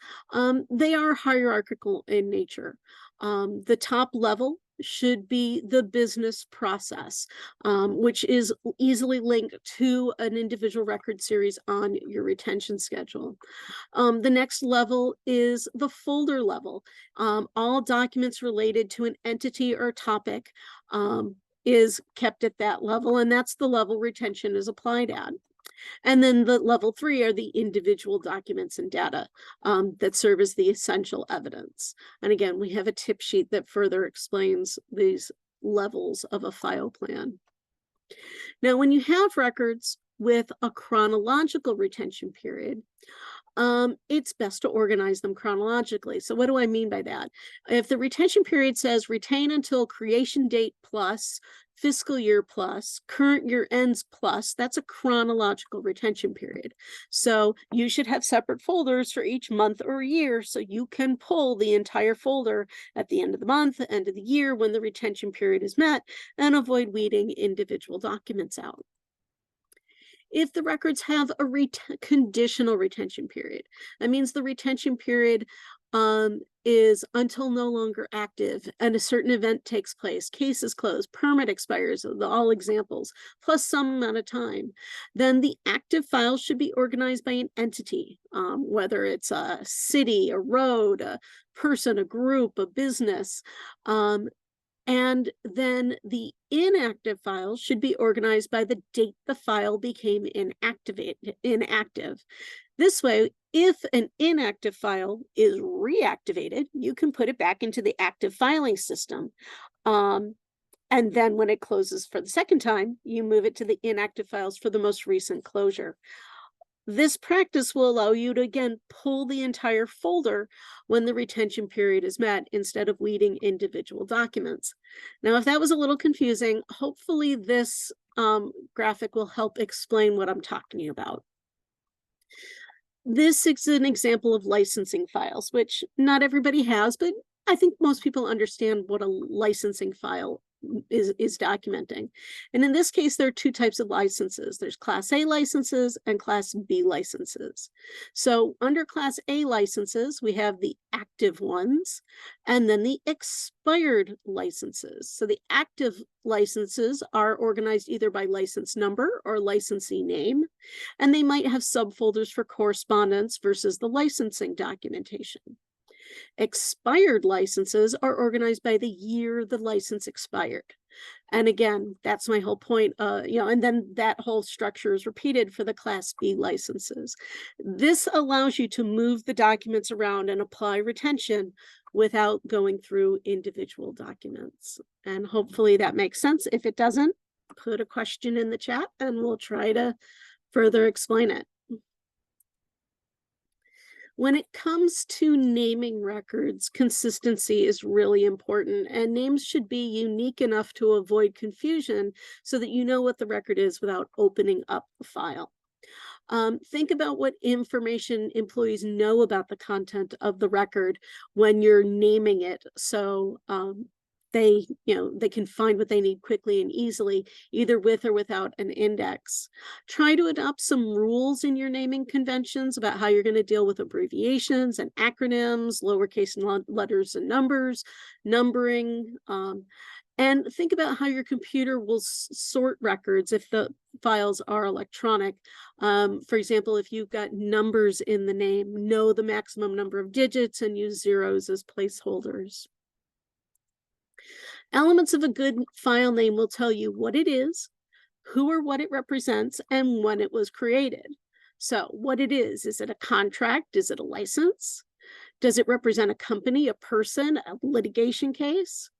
they are hierarchical in nature. The top level should be the business process, which is easily linked to an individual record series on your retention schedule. The next level is the folder level. All documents related to an entity or topic is kept at that level, and that's the level retention is applied at. And then the level 3 are the individual documents and data that serve as the essential evidence. And again, we have a tip sheet that further explains these levels of a file plan. Now, when you have records with a chronological retention period, it's best to organize them chronologically. So what do I mean by that? If the retention period says retain until creation date plus, fiscal year plus, current year ends plus, that's a chronological retention period. So you should have separate folders for each month or year so you can pull the entire folder at the end of the month, end of the year when the retention period is met, and avoid weeding individual documents out. If the records have a conditional retention period, that means the retention period is until no longer active and a certain event takes place, case is closed, permit expires, all examples, plus some amount of time, then the active files should be organized by an entity, whether it's a city, a road, a person, a group, a business. And then the inactive files should be organized by the date the file became inactive. This way, if an inactive file is reactivated, you can put it back into the active filing system. And then when it closes for the second time, you move it to the inactive files for the most recent closure. This practice will allow you to, again, pull the entire folder when the retention period is met instead of weeding individual documents. Now, if that was a little confusing, hopefully this graphic will help explain what I'm talking about. This is an example of licensing files, which not everybody has, but I think most people understand what a licensing file is documenting. And in this case, there are two types of licenses. There's Class A licenses and Class B licenses. So under Class A licenses, we have the active ones and then the expired licenses. So the active licenses are organized either by license number or licensee name, and they might have subfolders for correspondence versus the licensing documentation. Expired licenses are organized by the year the license expired. And again, that's my whole point, and then that whole structure is repeated for the Class B licenses. This allows you to move the documents around and apply retention without going through individual documents. And hopefully that makes sense. If it doesn't, put a question in the chat and we'll try to further explain it. When it comes to naming records, consistency is really important, and names should be unique enough to avoid confusion so that you know what the record is without opening up the file. Think about what information employees know about the content of the record when you're naming it, so they can find what they need quickly and easily, either with or without an index. Try to adopt some rules in your naming conventions about how you're going to deal with abbreviations and acronyms, lowercase letters and numbers, numbering, and think about how your computer will sort records if the files are electronic. For example, if you've got numbers in the name, know the maximum number of digits and use zeros as placeholders. Elements of a good file name will tell you what it is, who or what it represents, and when it was created. So what it is it a contract? Is it a license? Does it represent a company, a person, a litigation case?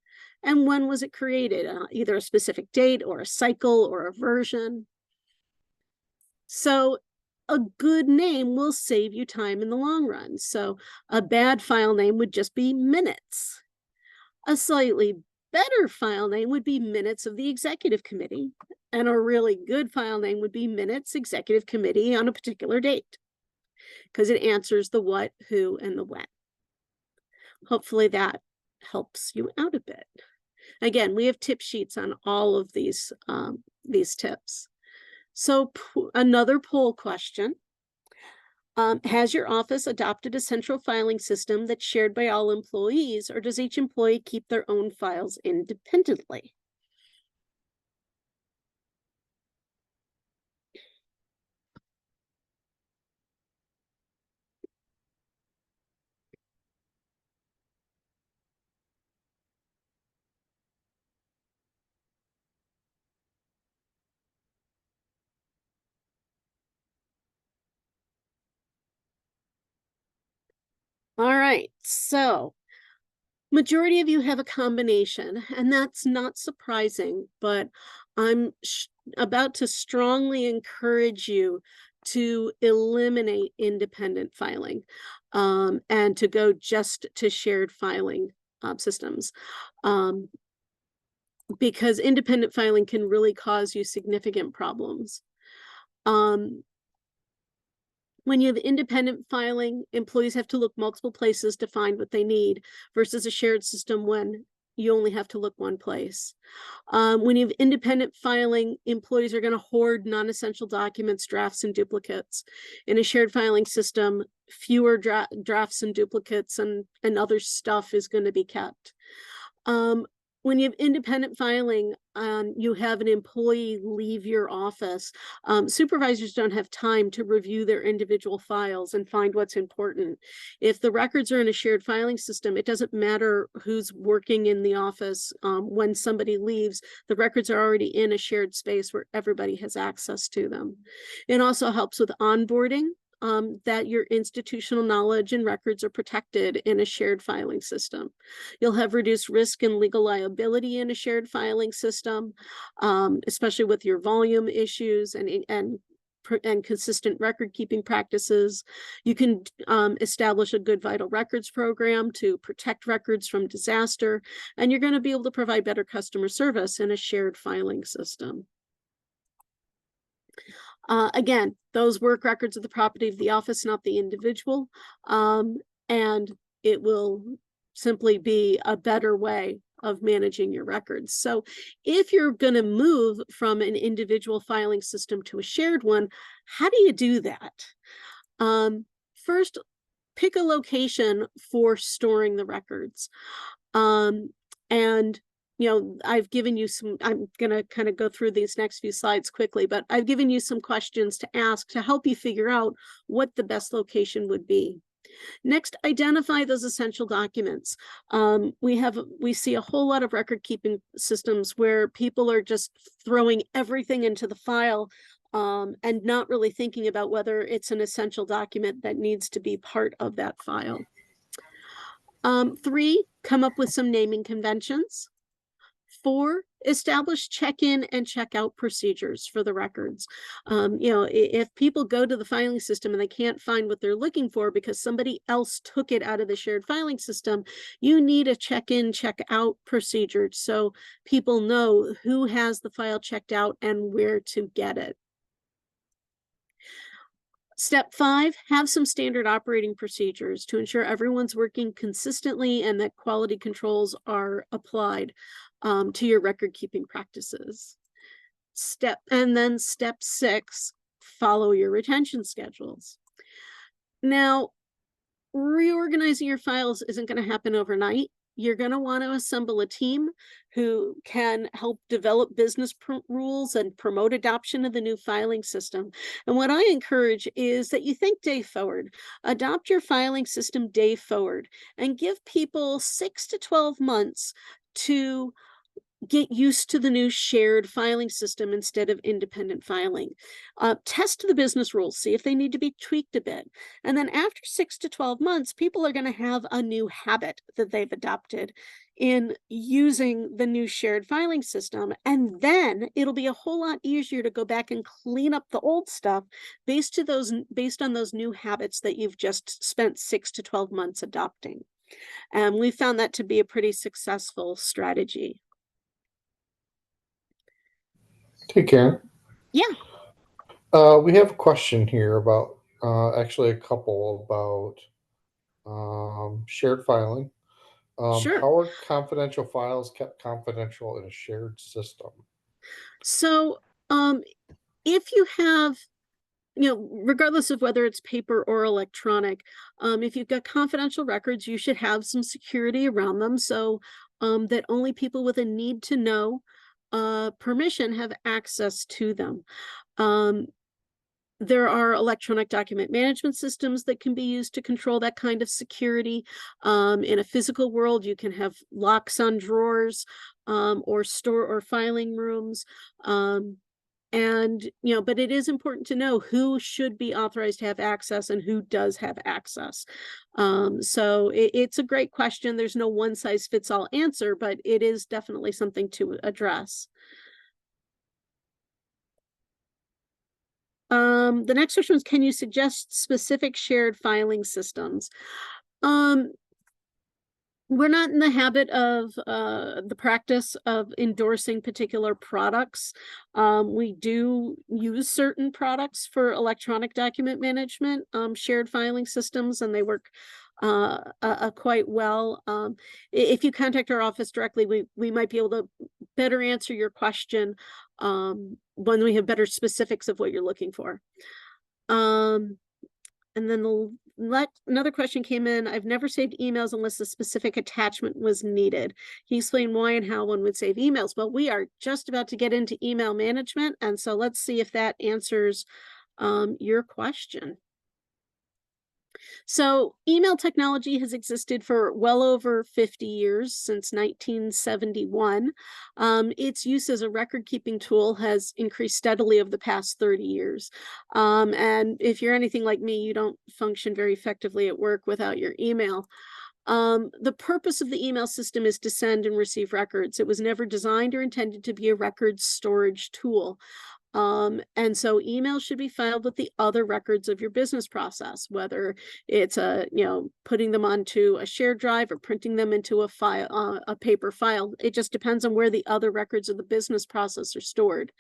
And when was it created? Either a specific date or a cycle or a version. So a good name will save you time in the long run. So a bad file name would just be minutes. A slightly better file name would be minutes of the executive committee, and a really good file name would be minutes executive committee on a particular date, because it answers the what, who, and the when. Hopefully that helps you out a bit. Again, we have tip sheets on all of these tips. So another poll question. Has your office adopted a central filing system that's shared by all employees, or does each employee keep their own files independently? All right, so majority of you have a combination, and that's not surprising, but I'm about to strongly encourage you to eliminate independent filing and to go just to shared filing systems. Because independent filing can really cause you significant problems. When you have independent filing, employees have to look multiple places to find what they need versus a shared system when you only have to look one place. When you have independent filing, employees are going to hoard non-essential documents, drafts, and duplicates. In a shared filing system, fewer drafts and duplicates and other stuff is going to be kept. When you have independent filing, you have an employee leave your office. Supervisors don't have time to review their individual files and find what's important. If the records are in a shared filing system, it doesn't matter who's working in the office. When somebody leaves, the records are already in a shared space where everybody has access to them. It also helps with onboarding. That your institutional knowledge and records are protected in a shared filing system. You'll have reduced risk and legal liability in a shared filing system, especially with your volume issues and consistent record keeping practices. You can establish a good vital records program to protect records from disaster, and you're going to be able to provide better customer service in a shared filing system. Again, those work records are the property of the office, not the individual, and it will simply be a better way of managing your records. So if you're going to move from an individual filing system to a shared one, how do you do that? First, pick a location for storing the records. And I've given you some, I'm going to kind of go through these next few slides quickly, but I've given you some questions to ask to help you figure out what the best location would be. Next, identify those essential documents. We see a whole lot of record keeping systems where people are just throwing everything into the file and not really thinking about whether it's an essential document that needs to be part of that file. 3, come up with some naming conventions. 4, establish check-in and check-out procedures for the records. If people go to the filing system and they can't find what they're looking for because somebody else took it out of the shared filing system, you need a check-in, check-out procedure so people know who has the file checked out and where to get it. Step 5, have some standard operating procedures to ensure everyone's working consistently and that quality controls are applied to your record keeping practices. Step 6, follow your retention schedules. Now, reorganizing your files isn't going to happen overnight. You're going to want to assemble a team who can help develop business rules and promote adoption of the new filing system. And what I encourage is that you think day forward. Adopt your filing system day forward and give people 6 to 12 months to get used to the new shared filing system instead of independent filing. Test the business rules, see if they need to be tweaked a bit. And then after 6 to 12 months, people are going to have a new habit that they've adopted in using the new shared filing system. And then it'll be a whole lot easier to go back and clean up the old stuff based on those new habits that you've just spent 6 to 12 months adopting. And we found that to be a pretty successful strategy. Hey, Karen. Yeah. We have a question here about, actually a couple about shared filing. Sure. How are confidential files kept confidential in a shared system? So if you have, regardless of whether it's paper or electronic, if you've got confidential records, you should have some security around them so that only people with a need to know permission have access to them. There are electronic document management systems that can be used to control that kind of security. In a physical world, you can have locks on drawers or store or filing rooms. And, you know, but it is important to know who should be authorized to have access and who does have access. So it's a great question. There's no one size fits all answer, but it is definitely something to address. The next question was, can you suggest specific shared filing systems? We're not in the habit of the practice of endorsing particular products. We do use certain products for electronic document management, shared filing systems, and they work quite well. If you contact our office directly, we might be able to better answer your question when we have better specifics of what you're looking for. And then another question came in. I've never saved emails unless a specific attachment was needed. Can you explain why and how one would save emails? Well, we are just about to get into email management, and so let's see if that answers your question. So email technology has existed for well over 50 years, since 1971. Its use as a record-keeping tool has increased steadily over the past 30 years. And if you're anything like me, you don't function very effectively at work without your email. The purpose of the email system is to send and receive records. It was never designed or intended to be a record storage tool. And so email should be filed with the other records of your business process, whether it's putting them onto a shared drive or printing them into a file, a paper file. It just depends on where the other records of the business process are stored.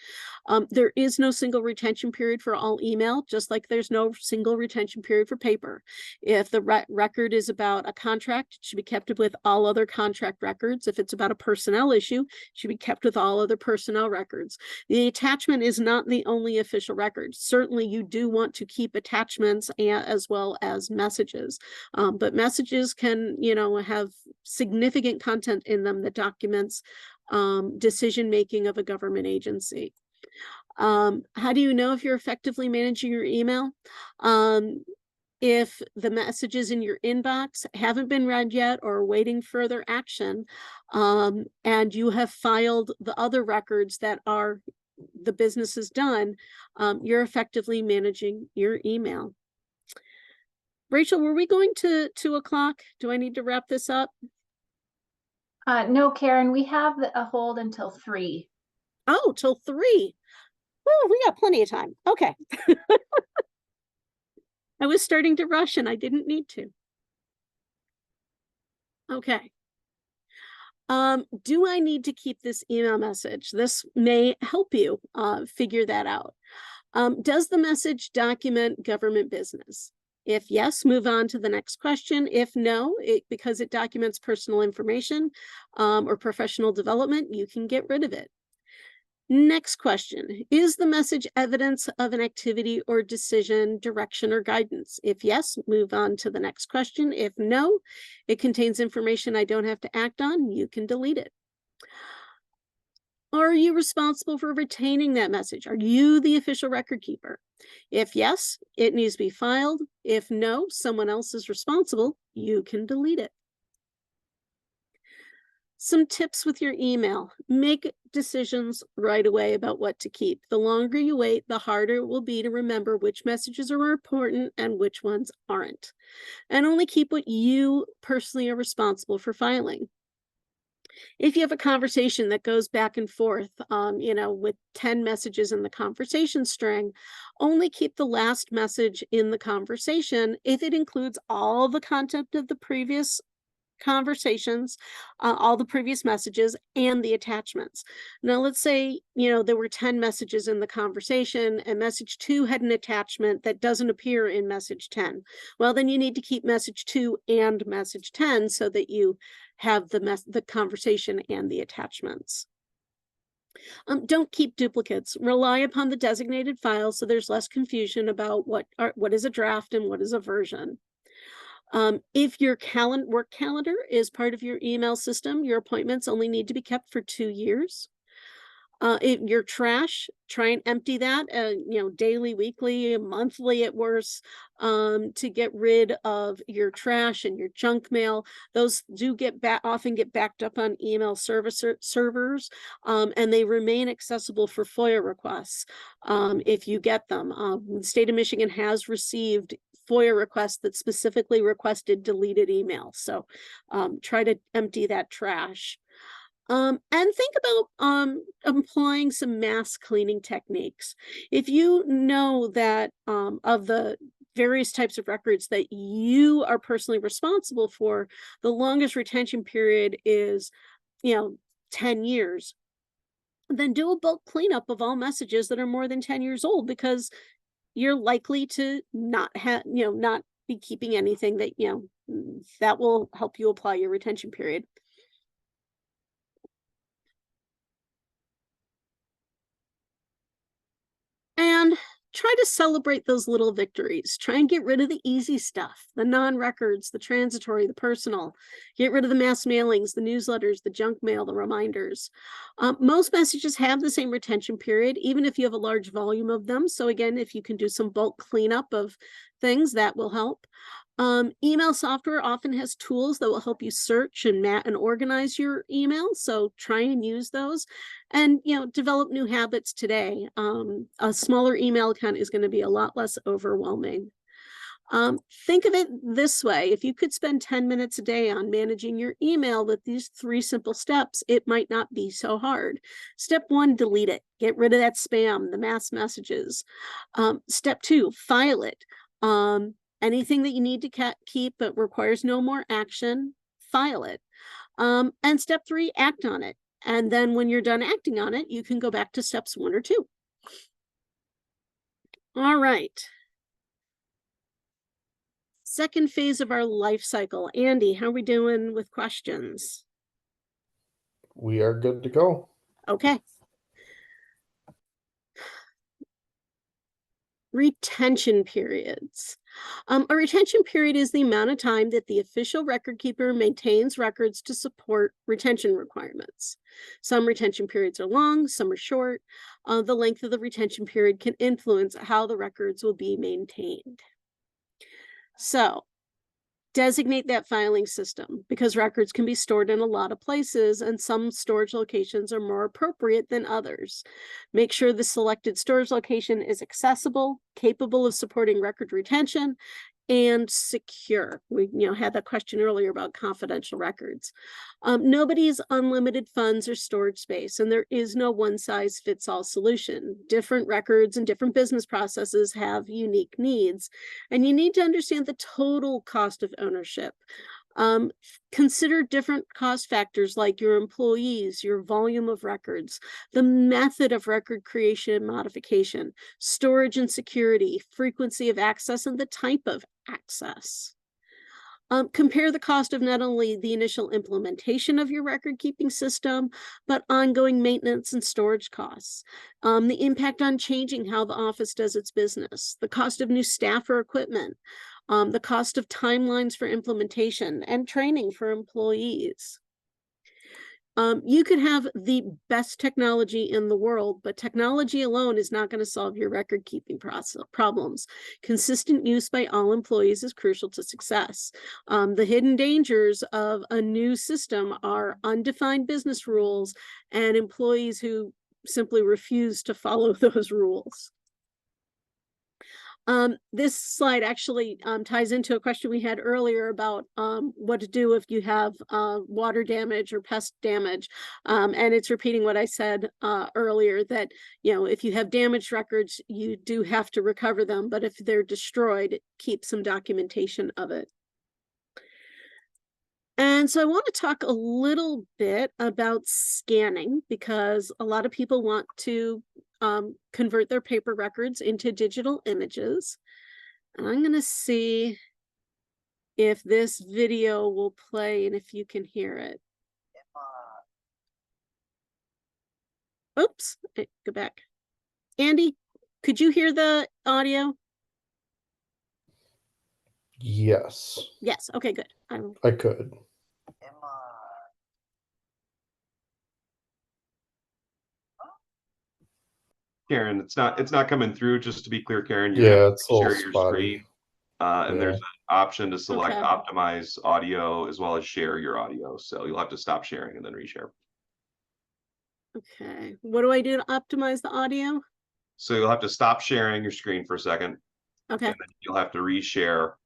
There is no single retention period for all email, just like there's no single retention period for paper. If the record is about a contract, it should be kept with all other contract records. If it's about a personnel issue, it should be kept with all other personnel records. The attachment is not the only official record. Certainly you do want to keep attachments as well as messages, but messages can, have significant content in them that documents decision-making of a government agency. How do you know if you're effectively managing your email? If the messages in your inbox haven't been read yet or are waiting further action, and you have filed the other records that are the business has done, you're effectively managing your email. Rachel, were we going to 2 o'clock? Do I need to wrap this up? No, Karen, we have a hold until 3. Oh, till 3. Oh, we got plenty of time. Okay. I was starting to rush and I didn't need to. Okay. Do I need to keep this email message? This may help you figure that out. Does the message document government business? If yes, move on to the next question. If no, because it documents personal information or professional development, you can get rid of it. Next question, is the message evidence of an activity or decision, direction, or guidance? If yes, move on to the next question. If no, it contains information I don't have to act on, you can delete it. Are you responsible for retaining that message? Are you the official record keeper? If yes, it needs to be filed. If no, someone else is responsible, you can delete it. Some tips with your email. Make decisions right away about what to keep. The longer you wait, the harder it will be to remember which messages are important and which ones aren't. And only keep what you personally are responsible for filing. If you have a conversation that goes back and forth, with 10 messages in the conversation string, only keep the last message in the conversation if it includes all the content of the previous conversations, all the previous messages, and the attachments. Now, let's say, there were 10 messages in the conversation and message 2 had an attachment that doesn't appear in message 10. Well, then you need to keep message 2 and message 10 so that you have the conversation and the attachments. Don't keep duplicates. Rely upon the designated file so there's less confusion about what is a draft and what is a version. If your work calendar is part of your email system, your appointments only need to be kept for 2 years. Your trash, try and empty that, daily, weekly, monthly at worst, to get rid of your trash and your junk mail. Those do often get backed up on email servers, and they remain accessible for FOIA requests if you get them. The state of Michigan has received FOIA requests that specifically requested deleted email. So try to empty that trash. And think about employing some mass cleaning techniques. If you know that of the various types of records that you are personally responsible for, the longest retention period is, 10 years, then do a bulk cleanup of all messages that are more than 10 years old, because you're likely to not be keeping anything that, that will help you apply your retention period. And try to celebrate those little victories. Try and get rid of the easy stuff, the non-records, the transitory, the personal. Get rid of the mass mailings, the newsletters, the junk mail, the reminders. Most messages have the same retention period, even if you have a large volume of them. So again, if you can do some bulk cleanup of things, that will help. Email software often has tools that will help you search and organize your email. So try and use those, and develop new habits today. A smaller email account is going to be a lot less overwhelming. Think of it this way: if you could spend 10 minutes a day on managing your email with these 3 simple steps, it might not be so hard. Step 1, delete it. Get rid of that spam, the mass messages. Step 2, file it. Anything that you need to keep but requires no more action, file it. And step 3, act on it. And then when you're done acting on it, you can go back to steps 1 or 2. All right. Second phase of our life cycle. Andy, how are we doing with questions? We are good to go. Okay. Retention periods. A retention period is the amount of time that the official record keeper maintains records to support retention requirements. Some retention periods are long, some are short. The length of the retention period can influence how the records will be maintained. So, designate that filing system, because records can be stored in a lot of places, and some storage locations are more appropriate than others. Make sure the selected storage location is accessible, capable of supporting record retention, and secure. We had that question earlier about confidential records. Nobody's unlimited funds or storage space, and there is no one-size-fits-all solution. Different records and different business processes have unique needs, and you need to understand the total cost of ownership. Consider different cost factors like your employees, your volume of records, the method of record creation and modification, storage and security, frequency of access, and the type of access. Compare the cost of not only the initial implementation of your record keeping system, but ongoing maintenance and storage costs, the impact on changing how the office does its business, the cost of new staff or equipment, the cost of timelines for implementation and training for employees. You could have the best technology in the world, but technology alone is not going to solve your record keeping problems. Consistent use by all employees is crucial to success. The hidden dangers of a new system are undefined business rules and employees who simply refuse to follow those rules. This slide actually ties into a question we had earlier about what to do if you have water damage or pest damage. And it's repeating what I said earlier, that, if you have damaged records, you do have to recover them. But if they're destroyed, keep some documentation of it. And so I want to talk a little bit about scanning, because a lot of people want to convert their paper records into digital images. And I'm going to see if this video will play and if you can hear it. Oops, go back. Andy, could you hear the audio? Yes. Yes, okay, good. I could. Karen, it's not coming through. Just to be clear, Karen, Yeah, it's a share little your spotty. screen, and Yeah. there's an option to select Okay. optimize audio as well as share your audio. So you'll have to stop sharing and then reshare. Okay, what do I do to optimize the audio? So you'll have to stop sharing your screen for a second, Okay, and then you'll have to reshare,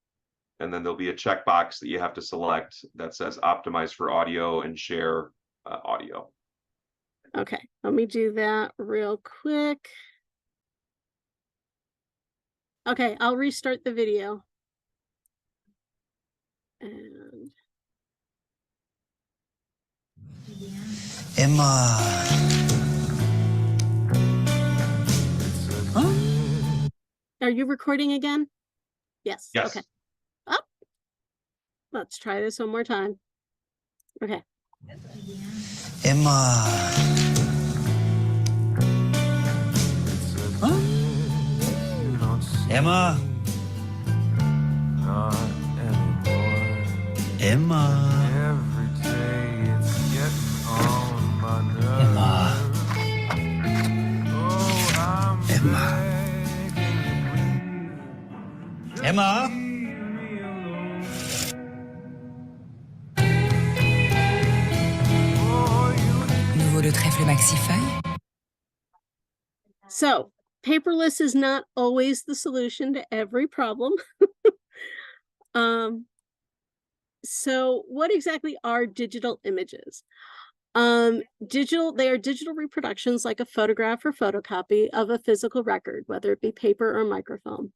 and then there'll be a checkbox that you have to select that says optimize for audio and share audio. okay, let me do that real quick. Okay, I'll restart the video. And Emma. are you recording again? Yes. Yes. Okay. Up. Let's try this one more time. Okay. Emma. Emma. Not anymore. Emma. Every day it's getting on my nerves. Emma. Oh, I'm Emma. begging you, please. Emma. Leave me alone. Oh, you Nouveau le trèfle maxifeuille. So paperless is not always the solution to every problem. So what exactly are digital images? They are digital reproductions like a photograph or photocopy of a physical record, whether it be paper or microfilm.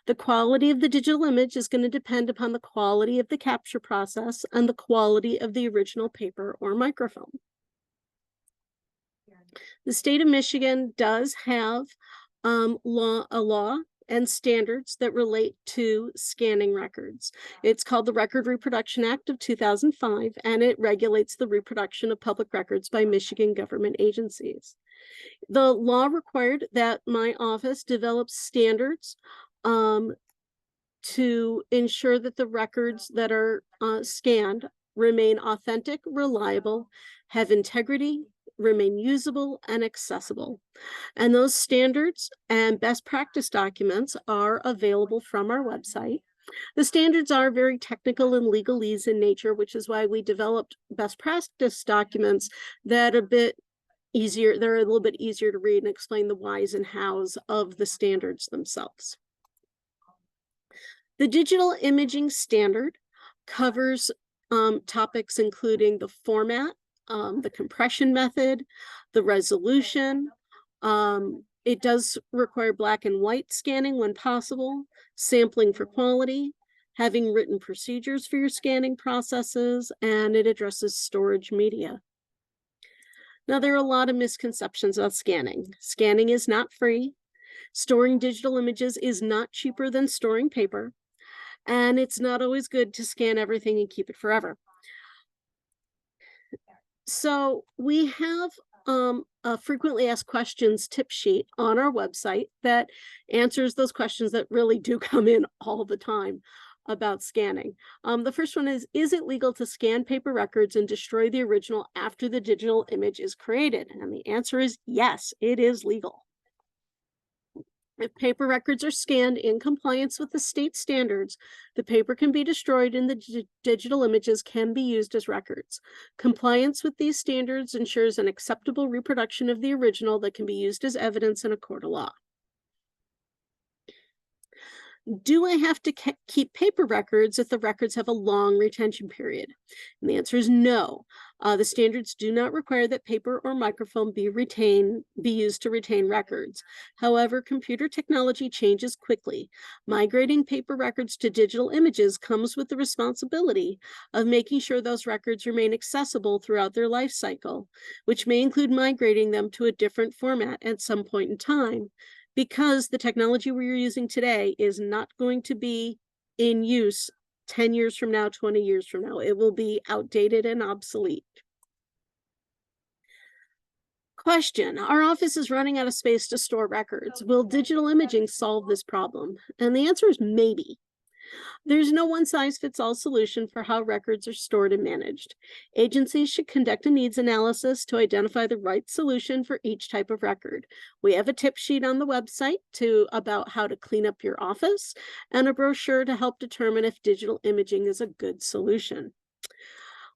The quality of the digital image is going to depend upon the quality of the capture process and the quality of the original paper or microfilm. The state of Michigan does have a law and standards that relate to scanning records. It's called the Record Reproduction Act of 2005, and it regulates the reproduction of public records by Michigan government agencies. The law required that my office develop standards to ensure that the records that are scanned remain authentic, reliable, have integrity, remain usable, and accessible. And those standards and best practice documents are available from our website. The standards are very technical and legalese in nature, which is why we developed best practice documents that are a bit easier. They're a little bit easier to read and explain the whys and hows of the standards themselves. The digital imaging standard covers topics including the format, the compression method, the resolution. It does require black and white scanning when possible, sampling for quality, having written procedures for your scanning processes, and it addresses storage media. Now, there are a lot of misconceptions about scanning. Scanning is not free. Storing digital images is not cheaper than storing paper. And it's not always good to scan everything and keep it forever. So we have a frequently asked questions tip sheet on our website that answers those questions that really do come in all the time about scanning. The first one is it legal to scan paper records and destroy the original after the digital image is created? And the answer is yes, it is legal. If paper records are scanned in compliance with the state standards, the paper can be destroyed and the digital images can be used as records. Compliance with these standards ensures an acceptable reproduction of the original that can be used as evidence in a court of law. Do I have to keep paper records if the records have a long retention period? And the answer is no. The standards do not require that paper or microfilm be used to retain records. However, computer technology changes quickly. Migrating paper records to digital images comes with the responsibility of making sure those records remain accessible throughout their life cycle, which may include migrating them to a different format at some point in time, because the technology we're using today is not going to be in use 10 years from now, 20 years from now. It will be outdated and obsolete. Question: our office is running out of space to store records. Will digital imaging solve this problem? And the answer is maybe. There's no one-size-fits-all solution for how records are stored and managed. Agencies should conduct a needs analysis to identify the right solution for each type of record. We have a tip sheet on the website about how to clean up your office and a brochure to help determine if digital imaging is a good solution.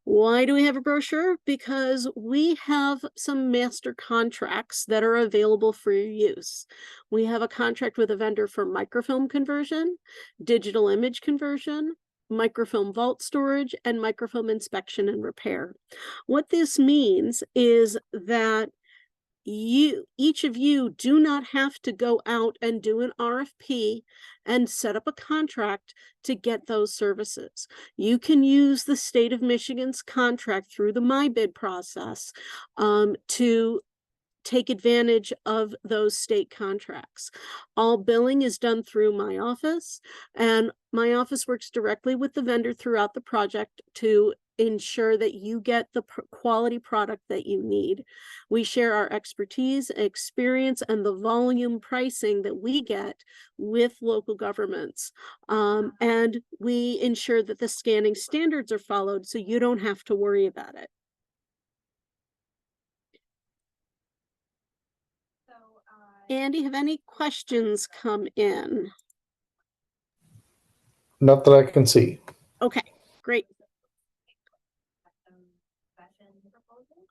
Why do we have a brochure? Because we have some master contracts that are available for your use. We have a contract with a vendor for microfilm conversion, digital image conversion, microfilm vault storage, and microfilm inspection and repair. What this means is that each of you do not have to go out and do an RFP and set up a contract to get those services. You can use the state of Michigan's contract through the MyBid process to take advantage of those state contracts. All billing is done through my office, and my office works directly with the vendor throughout the project to ensure that you get the quality product that you need. We share our expertise, experience, and the volume pricing that we get with local governments. And we ensure that the scanning standards are followed so you don't have to worry about it. Andy, have any questions come in? Not that I can see. Okay, great.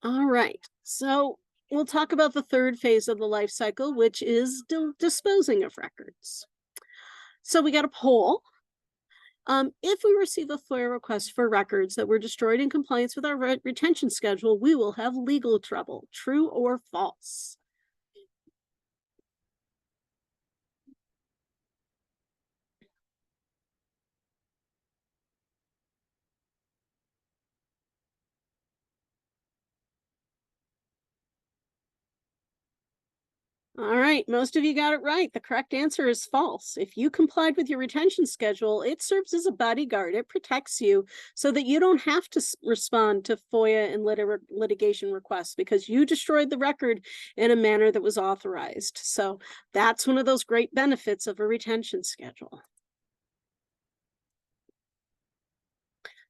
All right, so we'll talk about the third phase of the life cycle, which is disposing of records. So we got a poll. If we receive a FOIA request for records that were destroyed in compliance with our retention schedule, we will have legal trouble. True or false? All right, most of you got it right. The correct answer is false. If you complied with your retention schedule, it serves as a bodyguard. It protects you so that you don't have to respond to FOIA and litigation requests because you destroyed the record in a manner that was authorized. So that's one of those great benefits of a retention schedule.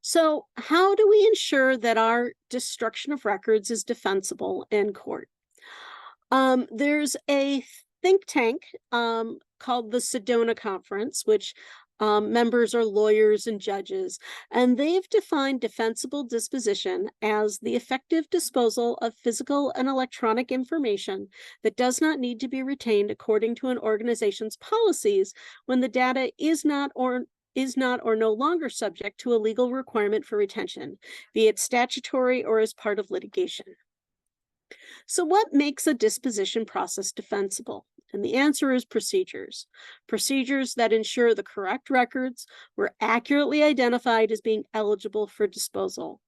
So how do we ensure that our destruction of records is defensible in court? There's a think tank called the Sedona Conference, which members are lawyers and judges, and they've defined defensible disposition as the effective disposal of physical and electronic information that does not need to be retained according to an organization's policies when the data is not or no longer subject to a legal requirement for retention, be it statutory or as part of litigation. So what makes a disposition process defensible? And the answer is procedures. Procedures that ensure the correct records were accurately identified as being eligible for disposal.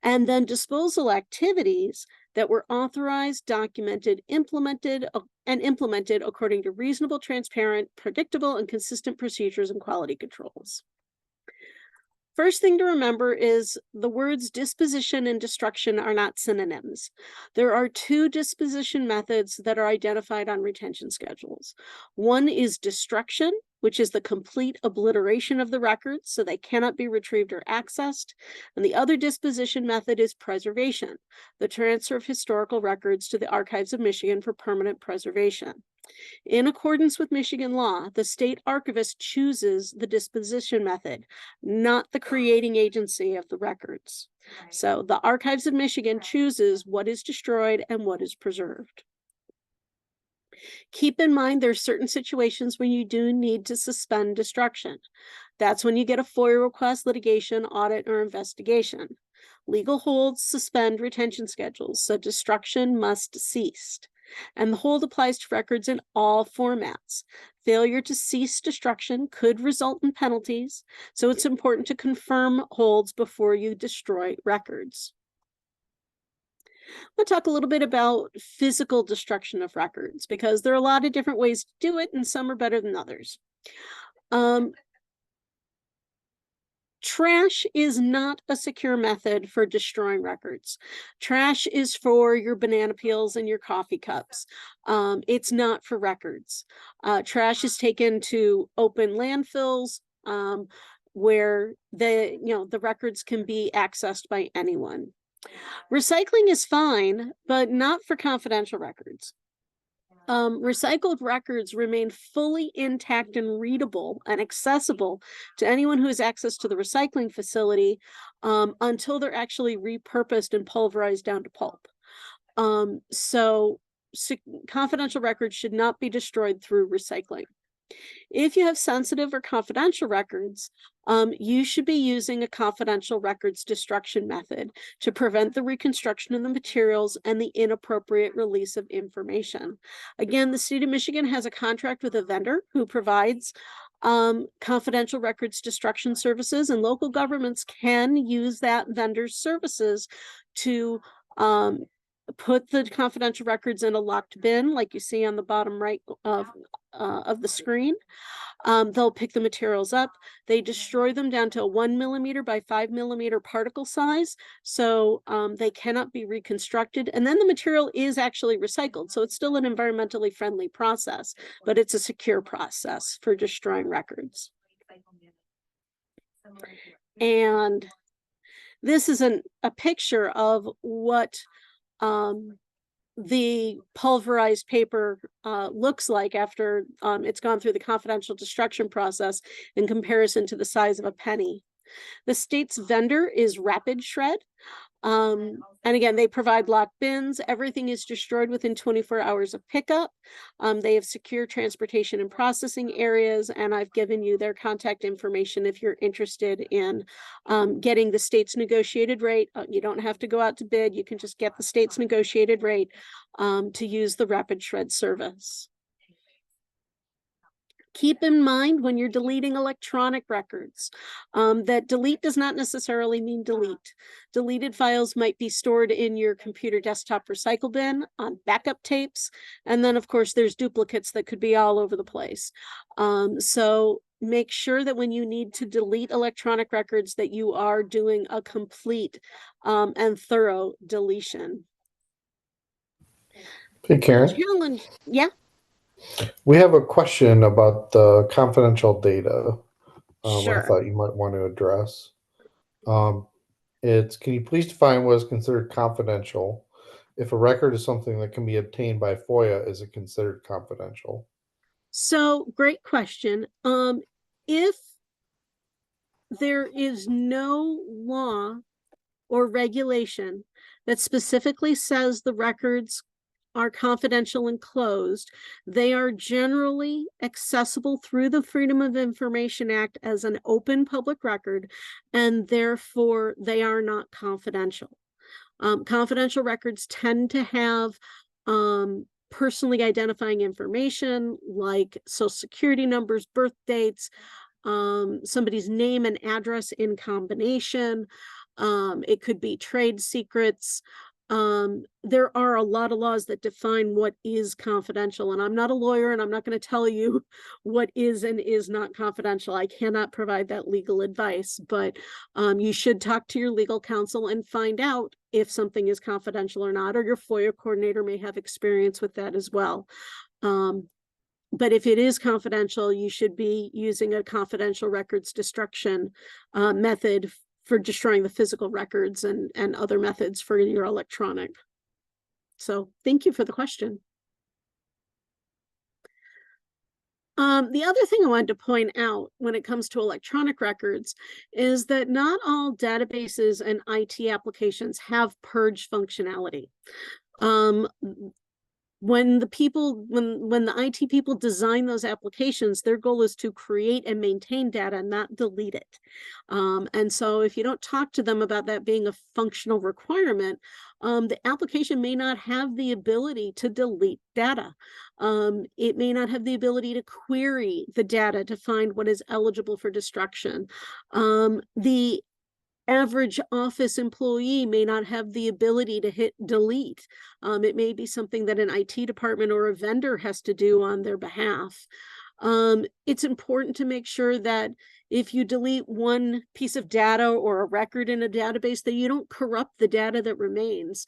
And then disposal activities that were authorized, documented, implemented according to reasonable, transparent, predictable, and consistent procedures and quality controls. First thing to remember is the words disposition and destruction are not synonyms. There are two disposition methods that are identified on retention schedules. One is destruction, which is the complete obliteration of the records so they cannot be retrieved or accessed. And the other disposition method is preservation, the transfer of historical records to the Archives of Michigan for permanent preservation. In accordance with Michigan law, the state archivist chooses the disposition method, not the creating agency of the records. So the Archives of Michigan chooses what is destroyed and what is preserved. Keep in mind there are certain situations when you do need to suspend destruction. That's when you get a FOIA request, litigation, audit, or investigation. Legal holds suspend retention schedules, so destruction must cease. And the hold applies to records in all formats. Failure to cease destruction could result in penalties, so it's important to confirm holds before you destroy records. We'll talk a little bit about physical destruction of records because there are a lot of different ways to do it and some are better than others. Trash is not a secure method for destroying records. Trash is for your banana peels and your coffee cups. It's not for records. Trash is taken to open landfills, where the records can be accessed by anyone. Recycling is fine, but not for confidential records. Recycled records remain fully intact and readable and accessible to anyone who has access to the recycling facility until they're actually repurposed and pulverized down to pulp. So confidential records should not be destroyed through recycling. If you have sensitive or confidential records, you should be using a confidential records destruction method to prevent the reconstruction of the materials and the inappropriate release of information. Again, the state of Michigan has a contract with a vendor who provides confidential records destruction services, and local governments can use that vendor's services to put the confidential records in a locked bin, like you see on the bottom right of the screen. They'll pick the materials up. They destroy them down to a 1 millimeter by 5 millimeter particle size, so they cannot be reconstructed. And then the material is actually recycled, so it's still an environmentally friendly process, but it's a secure process for destroying records. And this is a picture of what the pulverized paper looks like after it's gone through the confidential destruction process in comparison to the size of a penny. The state's vendor is Rapid Shred. And again, they provide locked bins. Everything is destroyed within 24 hours of pickup. They have secure transportation and processing areas, and I've given you their contact information if you're interested in getting the state's negotiated rate. You don't have to go out to bid. You can just get the state's negotiated rate to use the Rapid Shred service. Keep in mind when you're deleting electronic records that delete does not necessarily mean delete. Deleted files might be stored in your computer desktop recycle bin on backup tapes. And then, of course, there's duplicates that could be all over the place. So make sure that when you need to delete electronic records that you are doing a complete and thorough deletion. Hey, Karen. Challenge, yeah. We have a question about the confidential data. Sure. I thought you might want to address. Can you please define what is considered confidential? If a record is something that can be obtained by FOIA, is it considered confidential? So, great question. If there is no law or regulation that specifically says the records are confidential and closed, they are generally accessible through the Freedom of Information Act as an open public record, and therefore they are not confidential. Confidential records tend to have personally identifying information like social security numbers, birth dates, somebody's name and address in combination. It could be trade secrets. There are a lot of laws that define what is confidential, and I'm not a lawyer and I'm not going to tell you what is and is not confidential. I cannot provide that legal advice, but you should talk to your legal counsel and find out if something is confidential or not, or your FOIA coordinator may have experience with that as well. But if it is confidential, you should be using a confidential records destruction method for destroying the physical records and other methods for your electronic. So thank you for the question. The other thing I wanted to point out when it comes to electronic records is that not all databases and IT applications have purge functionality. When the IT people design those applications, their goal is to create and maintain data, not delete it. And so if you don't talk to them about that being a functional requirement, the application may not have the ability to delete data. It may not have the ability to query the data to find what is eligible for destruction. The average office employee may not have the ability to hit delete. It may be something that an IT department or a vendor has to do on their behalf. It's important to make sure that if you delete one piece of data or a record in a database, that you don't corrupt the data that remains.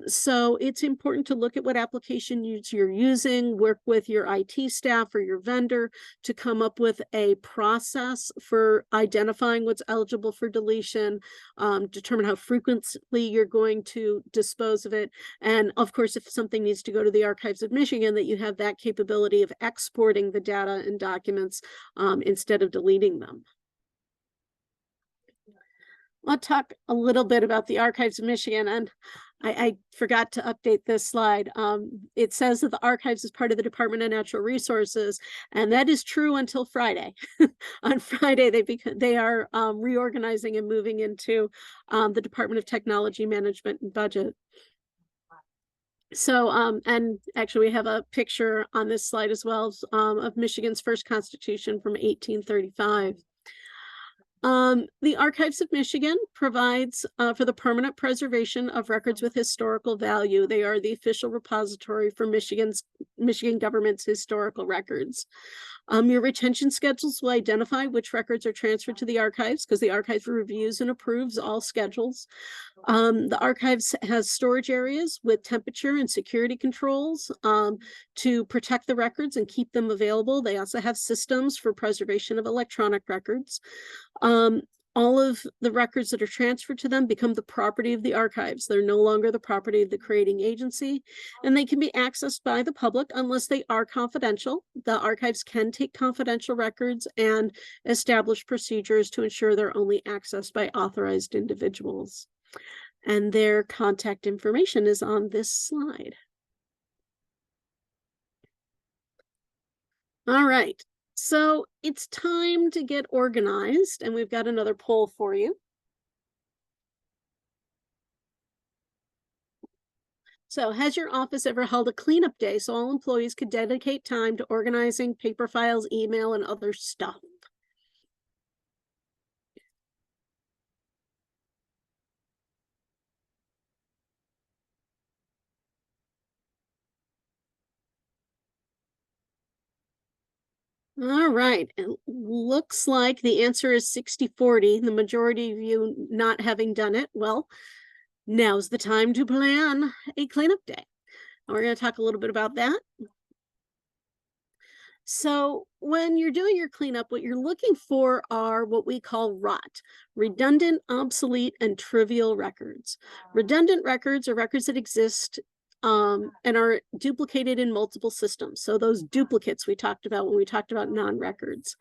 So it's important to look at what application you're using, work with your IT staff or your vendor to come up with a process for identifying what's eligible for deletion, determine how frequently you're going to dispose of it. And of course, if something needs to go to the Archives of Michigan, that you have that capability of exporting the data and documents instead of deleting them. I'll talk a little bit about the Archives of Michigan, and I forgot to update this slide. It says that the Archives is part of the Department of Natural Resources, and that is true until Friday. On Friday, they are reorganizing and moving into the Department of Technology Management and Budget. So, and actually we have a picture on this slide as well of Michigan's first constitution from 1835. The Archives of Michigan provides for the permanent preservation of records with historical value. They are the official repository for Michigan government's historical records. Your retention schedules will identify which records are transferred to the archives, because the archives reviews and approves all schedules. The archives has storage areas with temperature and security controls to protect the records and keep them available. They also have systems for preservation of electronic records. All of the records that are transferred to them become the property of the archives. They're no longer the property of the creating agency, and they can be accessed by the public unless they are confidential. The archives can take confidential records and establish procedures to ensure they're only accessed by authorized individuals. And their contact information is on this slide. All right. So it's time to get organized, and we've got another poll for you. So has your office ever held a cleanup day so all employees could dedicate time to organizing paper files, email, and other stuff? All right, it looks like the answer is 60-40, the majority of you not having done it. Well, now's the time to plan a cleanup day. And we're going to talk a little bit about that. So when you're doing your cleanup, what you're looking for are what we call ROT, redundant, obsolete, and trivial records. Redundant records are records that exist and are duplicated in multiple systems. So those duplicates we talked about when we talked about non-records.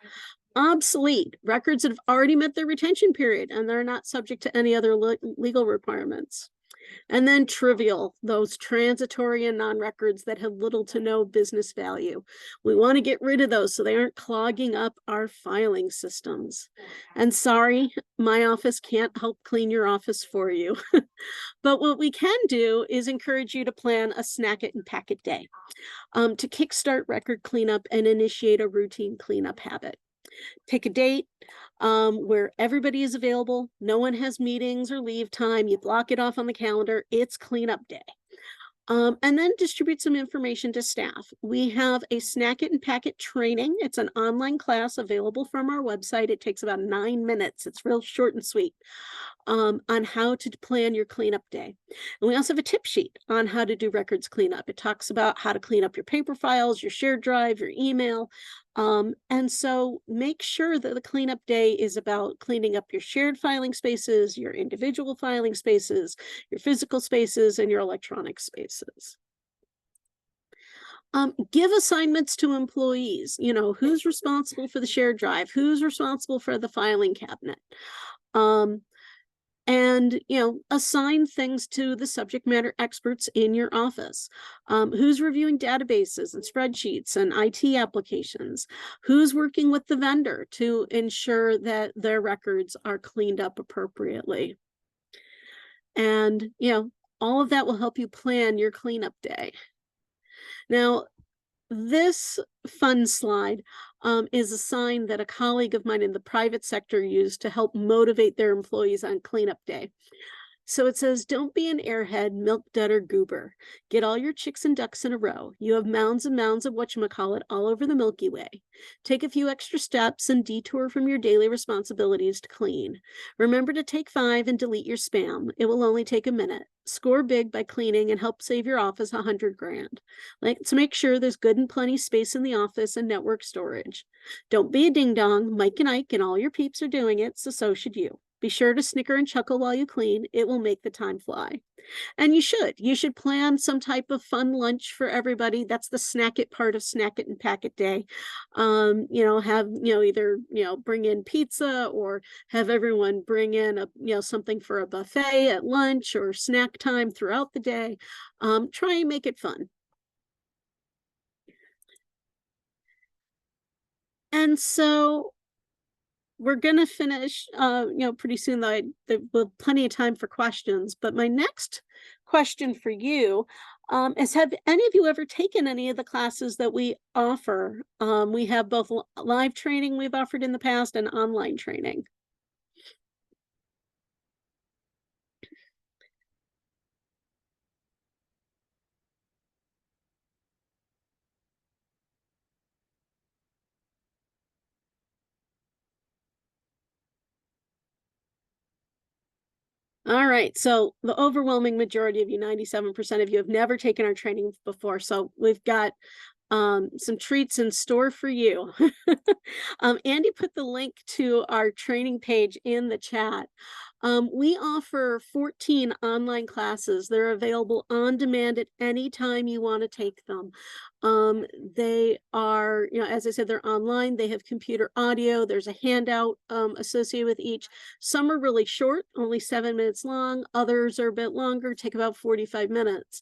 Obsolete, records that have already met their retention period and they're not subject to any other legal requirements. And then trivial, those transitory and non-records that have little to no business value. We want to get rid of those so they aren't clogging up our filing systems. And sorry, my office can't help clean your office for you. But what we can do is encourage you to plan a snack it and pack it day to kickstart record cleanup and initiate a routine cleanup habit. Pick a date where everybody is available. No one has meetings or leave time. You block it off on the calendar. It's cleanup day. And then distribute some information to staff. We have a snack it and pack it training. It's an online class available from our website. It takes about 9 minutes. It's real short and sweet on how to plan your cleanup day. And we also have a tip sheet on how to do records cleanup. It talks about how to clean up your paper files, your shared drive, your email. And so make sure that the cleanup day is about cleaning up your shared filing spaces, your individual filing spaces, your physical spaces, and your electronic spaces. Give assignments to employees. You know, who's responsible for the shared drive? Who's responsible for the filing cabinet? And, you know, assign things to the subject matter experts in your office. Who's reviewing databases and spreadsheets and IT applications? Who's working with the vendor to ensure that their records are cleaned up appropriately? And, you know, all of that will help you plan your cleanup day. Now, this fun slide is a sign that a colleague of mine in the private sector used to help motivate their employees on cleanup day. So it says, don't be an airhead, milk dud, or goober. Get all your chicks and ducks in a row. You have mounds and mounds of whatchamacallit all over the Milky Way. Take a few extra steps and detour from your daily responsibilities to clean. Remember to take 5 and delete your spam. It will only take a minute. Score big by cleaning and help save your office $100 grand. Let's make sure there's good and plenty space in the office and network storage. Don't be a ding dong. Mike and Ike and all your peeps are doing it, so should you. Be sure to snicker and chuckle while you clean. It will make the time fly. And you should plan some type of fun lunch for everybody. That's the snack it part of Snack It and Pack It Day. Either bring in pizza or have everyone bring in something for a buffet at lunch or snack time throughout the day. Try and make it fun. And so we're going to finish, pretty soon, though. There will be plenty of time for questions. But my next question for you is, have any of you ever taken any of the classes that we offer? We have both live training we've offered in the past and online training. All right, so the overwhelming majority of you, 97% of you, have never taken our training before. So we've got some treats in store for you. Andy put the link to our training page in the chat. We offer 14 online classes. They're available on demand at any time you want to take them. They are, as I said, they're online. They have computer audio. There's a handout associated with each. Some are really short, only 7 minutes long. Others are a bit longer, take about 45 minutes.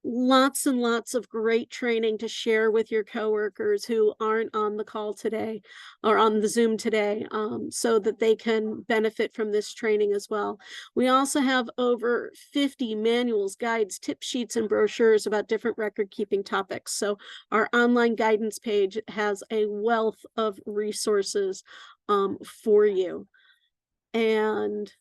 Lots and lots of great training to share with your coworkers who aren't on the call today or on the Zoom today, so that they can benefit from this training as well. We also have over 50 manuals, guides, tip sheets, and brochures about different record keeping topics. So our online guidance page has a wealth of resources for you. And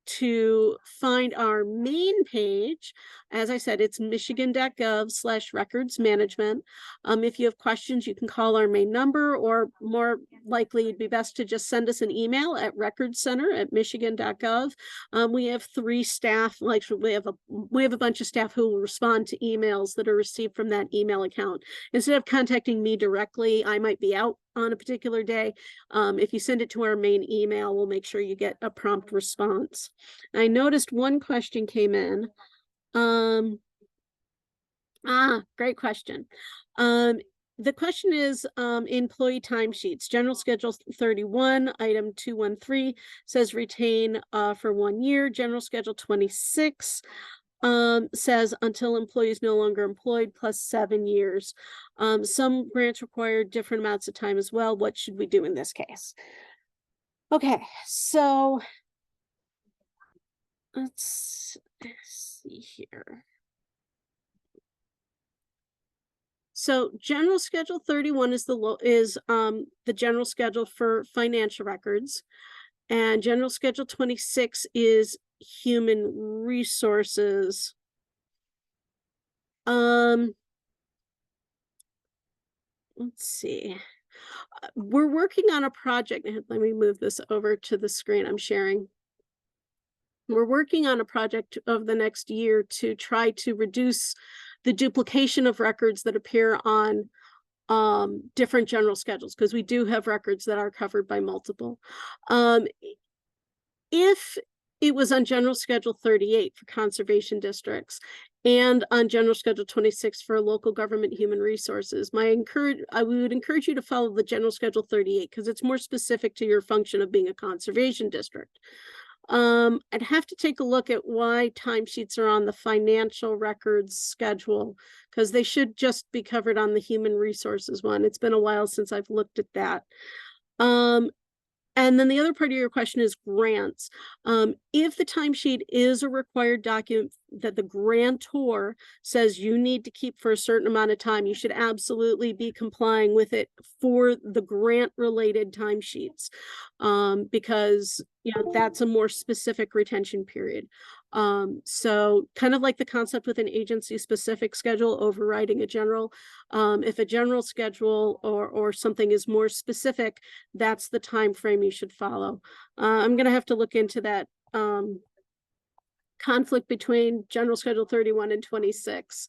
to find our main page, as I said, it's michigan.gov/records management. If you have questions, you can call our main number, or more likely it'd be best to just send us an email at recordscenter@michigan.gov. We have 3 staff, like we have a bunch of staff who will respond to emails that are received from that email account. Instead of contacting me directly, I might be out on a particular day. If you send it to our main email, we'll make sure you get a prompt response. I noticed one question came in. Great question. The question is, employee timesheets, General Schedule 31, item 213 says retain for 1 year. General Schedule 26 says until employee is no longer employed plus 7 years. Some grants require different amounts of time as well. What should we do in this case? Okay, so let's see here. So General Schedule 31 is the general schedule for financial records, and General Schedule 26 is human resources. Let's see. We're working on a project. Let me move this over to the screen I'm sharing. We're working on a project over the next year to try to reduce the duplication of records that appear on different general schedules, because we do have records that are covered by multiple. If it was on General Schedule 38 for conservation districts and on General Schedule 26 for local government human resources, I would encourage you to follow the General Schedule 38 because it's more specific to your function of being a conservation district. I'd have to take a look at why timesheets are on the financial records schedule, because they should just be covered on the human resources one. It's been a while since I've looked at that. And then the other part of your question is grants. If the timesheet is a required document that the grantor says you need to keep for a certain amount of time, you should absolutely be complying with it for the grant related timesheets. Because, you know, that's a more specific retention period. So kind of like the concept with an agency specific schedule overriding a general, if a general schedule or something is more specific, that's the time frame you should follow. I'm going to have to look into that conflict between general schedule 31 and 26.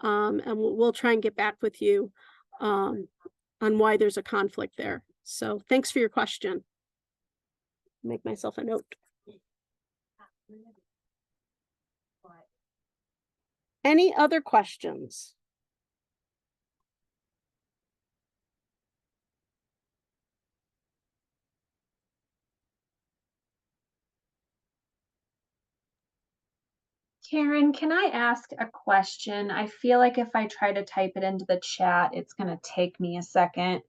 And we'll try and get back with you on why there's a conflict there. So thanks for your question. Make myself a note. Any other questions? Karen, can I ask a question? I feel like if I try to type it into the chat, it's going to take me a second.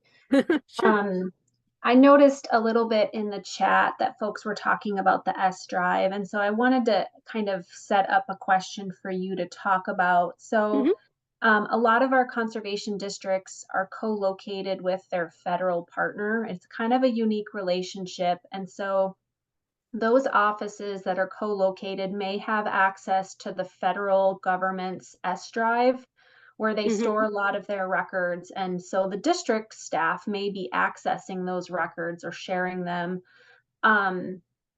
Sure. I noticed a little bit in the chat that folks were talking about the S drive. And so I wanted to kind of set up a question for you to talk about. So a lot of our conservation districts are co-located with their federal partner. It's kind of a unique relationship. And so those offices that are co-located may have access to the federal government's S drive, where they store a lot of their records. And so the district staff may be accessing those records or sharing them.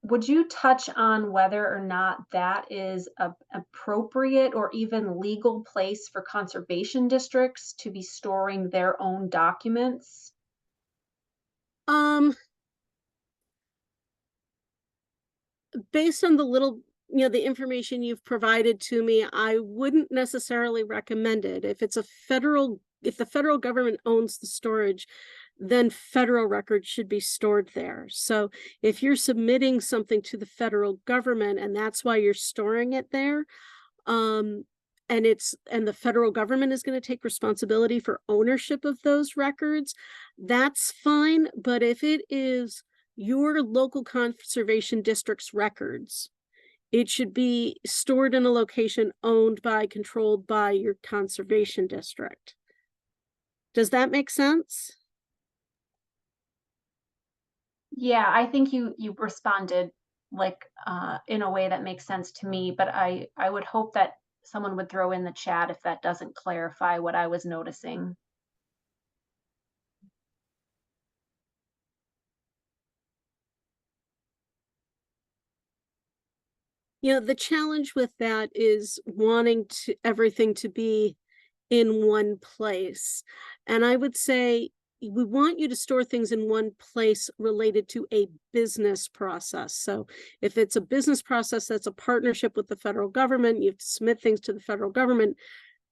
Would you touch on whether or not that is an appropriate or even legal place for conservation districts to be storing their own documents? Based on the little, you know, the information you've provided to me, I wouldn't necessarily recommend it. If the federal government owns the storage, then federal records should be stored there. So if you're submitting something to the federal government and that's why you're storing it there, and the federal government is going to take responsibility for ownership of those records, that's fine. But if it is your local conservation district's records, it should be stored in a location owned by, controlled by your conservation district. Does that make sense? Yeah, I think you responded like in a way that makes sense to me, but I would hope that someone would throw in the chat if that doesn't clarify what I was noticing. You know, the challenge with that is wanting everything to be in one place. And I would say we want you to store things in one place related to a business process. So if it's a business process that's a partnership with the federal government, you have to submit things to the federal government,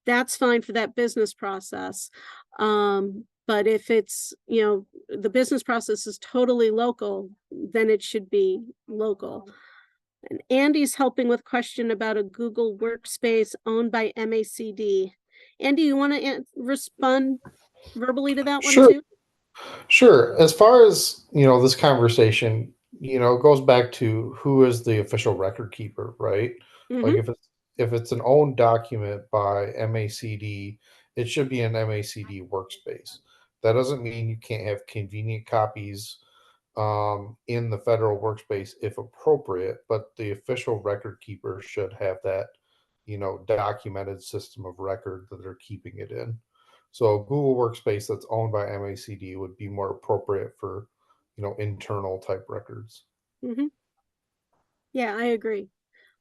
that's fine for that business process. But if it's, you know, the business process is totally local, then it should be local. And Andy's helping with question about a Google workspace owned by MACD. Andy, you want to respond verbally to that one too? Sure. As far as, you know, this conversation, you know, it goes back to who is the official record keeper, right? Like if it's an owned document by MACD, it should be an MACD workspace. That doesn't mean you can't have convenient copies in the federal workspace if appropriate, but the official record keeper should have that, you know, documented system of record that they're keeping it in. So a Google workspace that's owned by MACD would be more appropriate for, you know, internal type records. Yeah, I agree.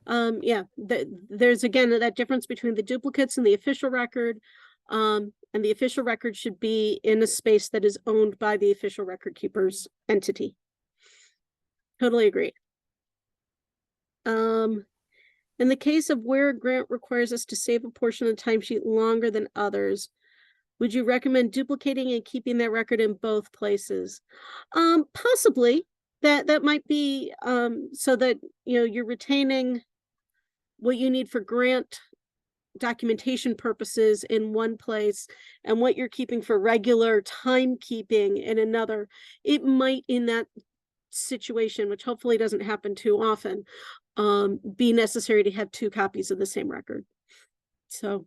Yeah, there's again that difference between the duplicates and the official record. And the official record should be in a space that is owned by the official record keeper's entity. Totally agree. In the case of where a grant requires us to save a portion of the timesheet longer than others, would you recommend duplicating and keeping that record in both places? Possibly. That might be so that, you know, you're retaining what you need for grant documentation purposes in one place and what you're keeping for regular timekeeping in another. It might, in that situation, which hopefully doesn't happen too often, be necessary to have 2 copies of the same record. So.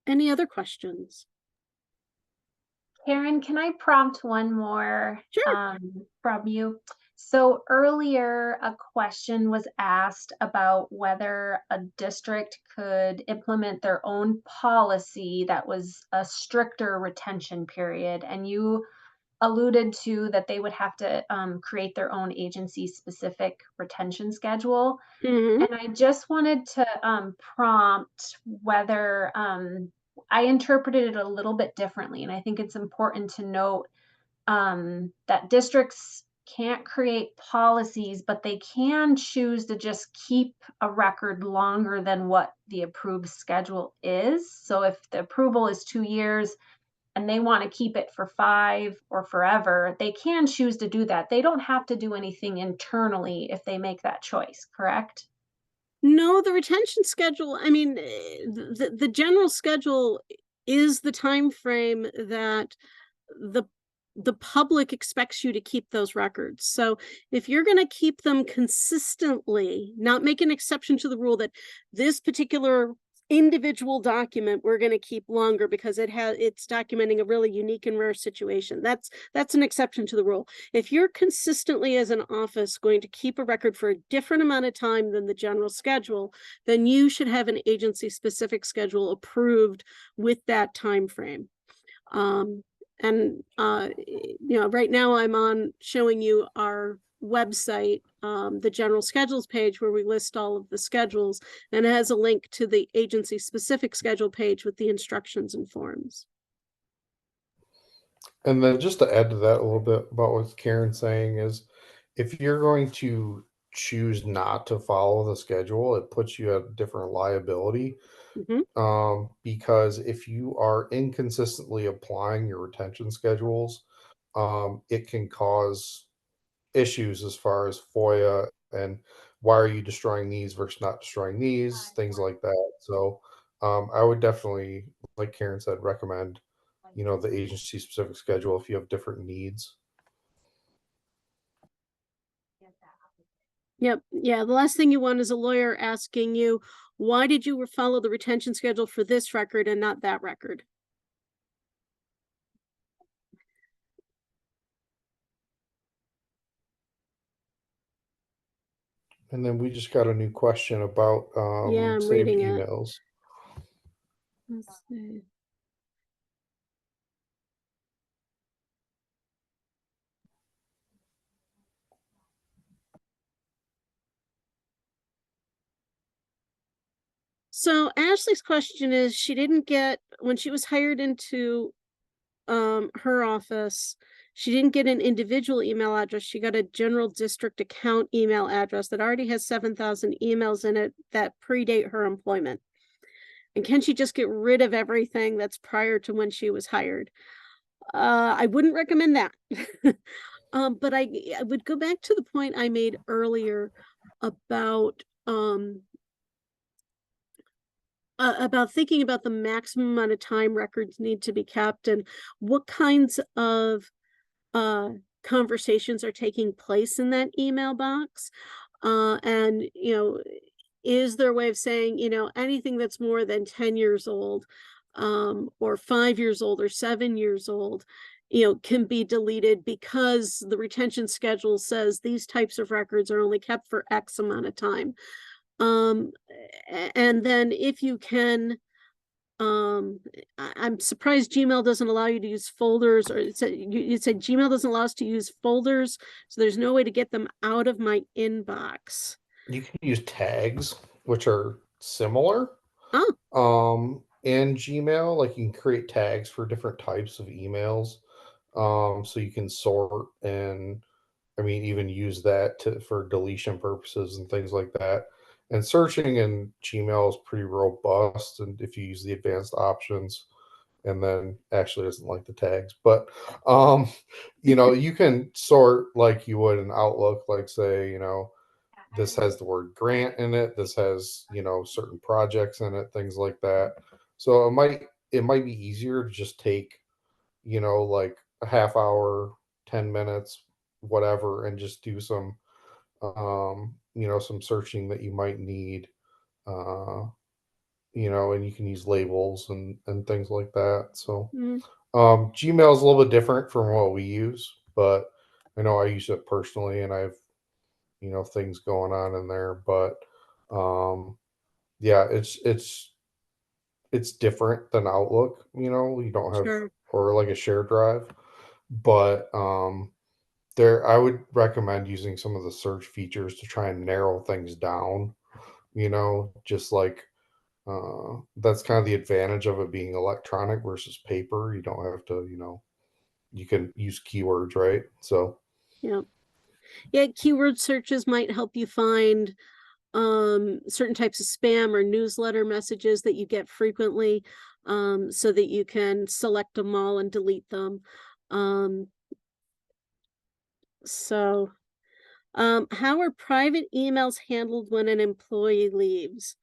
Any other questions? Karen, can I prompt one more Sure. from you? So earlier, a question was asked about whether a district could implement their own policy that was a stricter retention period. And you alluded to that they would have to create their own agency-specific retention schedule. Mhm. And I just wanted to prompt whether I interpreted it a little bit differently. And I think it's important to note that districts can't create policies, but they can choose to just keep a record longer than what the approved schedule is. So if the approval is 2 years and they want to keep it for 5 or forever, they can choose to do that. They don't have to do anything internally if they make that choice, correct? No, the retention schedule, I mean, the general schedule is the time frame that the public expects you to keep those records. So if you're going to keep them consistently, not make an exception to the rule that this particular individual document we're going to keep longer because it's documenting a really unique and rare situation, that's an exception to the rule. If you're consistently as an office going to keep a record for a different amount of time than the general schedule, then you should have an agency specific schedule approved with that time frame. And right now I'm on showing you our website, the general schedules page where we list all of the schedules, and it has a link to the agency specific schedule page with the instructions and forms. And then just to add to that a little bit about what Karen's saying is, if you're going to choose not to follow the schedule, it puts you at different liability. Because if you are inconsistently applying your retention schedules, it can cause issues as far as FOIA and why are you destroying these versus not destroying these, things like that. So I would definitely, like Karen said, recommend, the agency specific schedule if you have different needs. Yep. Yeah. The last thing you want is a lawyer asking you, why did you follow the retention schedule for this record and not that record? And then we just got a new question about Yeah, I'm saved reading it. emails. Let's see. So Ashley's question is, she didn't get, when she was hired into her office, she didn't get an individual email address. She got a general district account email address that already has 7,000 emails in it that predate her employment. And can she just get rid of everything that's prior to when she was hired? I wouldn't recommend that. But I would go back to the point I made earlier about thinking about the maximum amount of time records need to be kept and what kinds of conversations are taking place in that email box. And, is there a way of saying, anything that's more than 10 years old, or 5 years old or 7 years old, can be deleted because the retention schedule says these types of records are only kept for X amount of time. And then if you can, I'm surprised Gmail doesn't allow you to use folders, or you said Gmail doesn't allow us to use folders, so there's no way to get them out of my inbox. You can use tags, which are similar. Oh. In Gmail, like you can create tags for different types of emails. So you can sort and even use that for deletion purposes and things like that. And searching in Gmail is pretty robust, and if you use the advanced options, and then Ashley doesn't like the tags, but you can sort like you would in Outlook, like say, this has the word grant in it, this has, certain projects in it, things like that. So it might be easier to just take, like a half hour 10 minutes, whatever, and just do some, some searching that you might need, and you can use labels and things like that. So Mhm. Gmail is a little bit different from what we use, but I know I use it personally, and I have things going on in there. But yeah, it's different than Outlook. You don't have, Sure. or like a shared drive, but there I would recommend using some of the search features to try and narrow things down. Just like that's kind of the advantage of it being electronic versus paper. You don't have to, you can use keywords, right? So Yeah. Yeah, keyword searches might help you find certain types of spam or newsletter messages that you get frequently, so that you can select them all and delete them. Um, so, how are private emails handled when an employee leaves?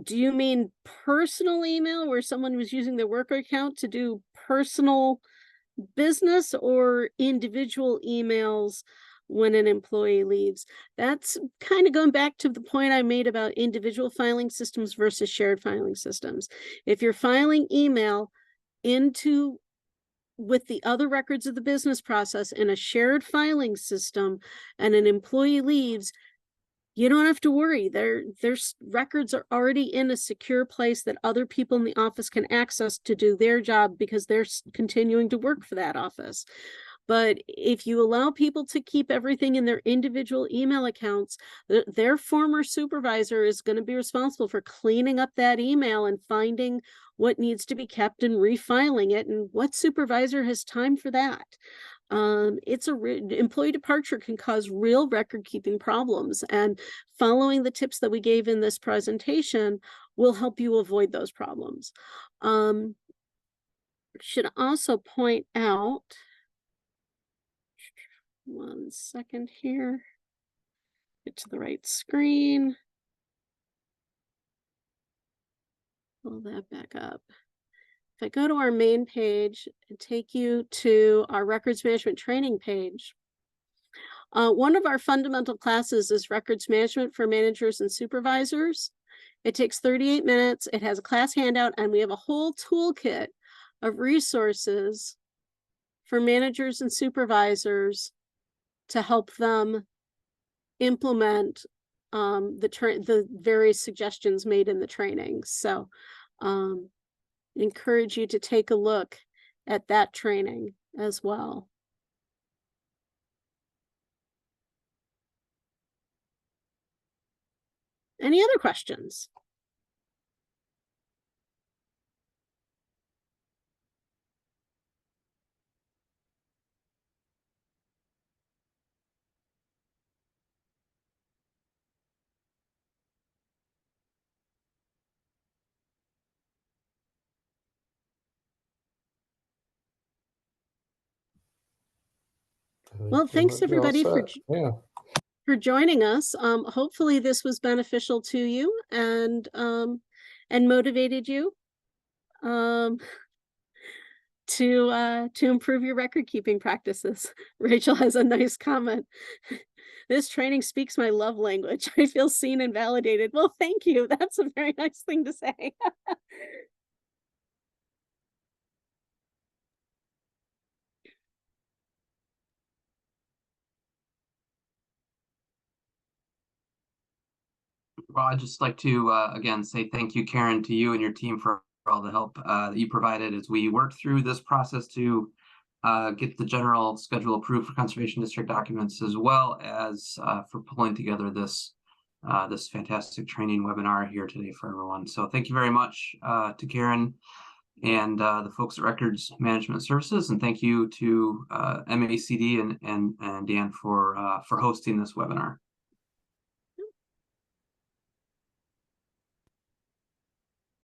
Do you mean personal email where someone was using their work account to do personal business, or individual emails when an employee leaves? That's kind of going back to the point I made about individual filing systems versus shared filing systems. If you're filing email into with the other records of the business process in a shared filing system and an employee leaves, you don't have to worry. Their records are already in a secure place that other people in the office can access to do their job because they're continuing to work for that office. But if you allow people to keep everything in their individual email accounts, their former supervisor is going to be responsible for cleaning up that email and finding what needs to be kept and refiling it. And what supervisor has time for that? Employee departure can cause real record keeping problems, and following the tips that we gave in this presentation will help you avoid those problems. Should also point out, one second here, get to the right screen, pull that back up. If I go to our main page and take you to our records management training page, one of our fundamental classes is records management for managers and supervisors. It takes 38 minutes. It has a class handout, and we have a whole toolkit of resources for managers and supervisors to help them implement the various suggestions made in the training. So encourage you to take a look at that training as well. Any other questions? Well, thanks everybody for joining us. Hopefully this was beneficial to you and motivated you to improve your record keeping practices. Rachel has a nice comment. This training speaks my love language. I feel seen and validated. Well, thank you. That's a very nice thing to say. Well, I'd just like to again say thank you, Karen, to you and your team for all the help that you provided as we worked through this process to get the general schedule approved for conservation district documents, as well as for pulling together this this fantastic training webinar here today for everyone. So thank you very much to Karen and the folks at Records Management Services, and thank you to MACD and Dan for hosting this webinar.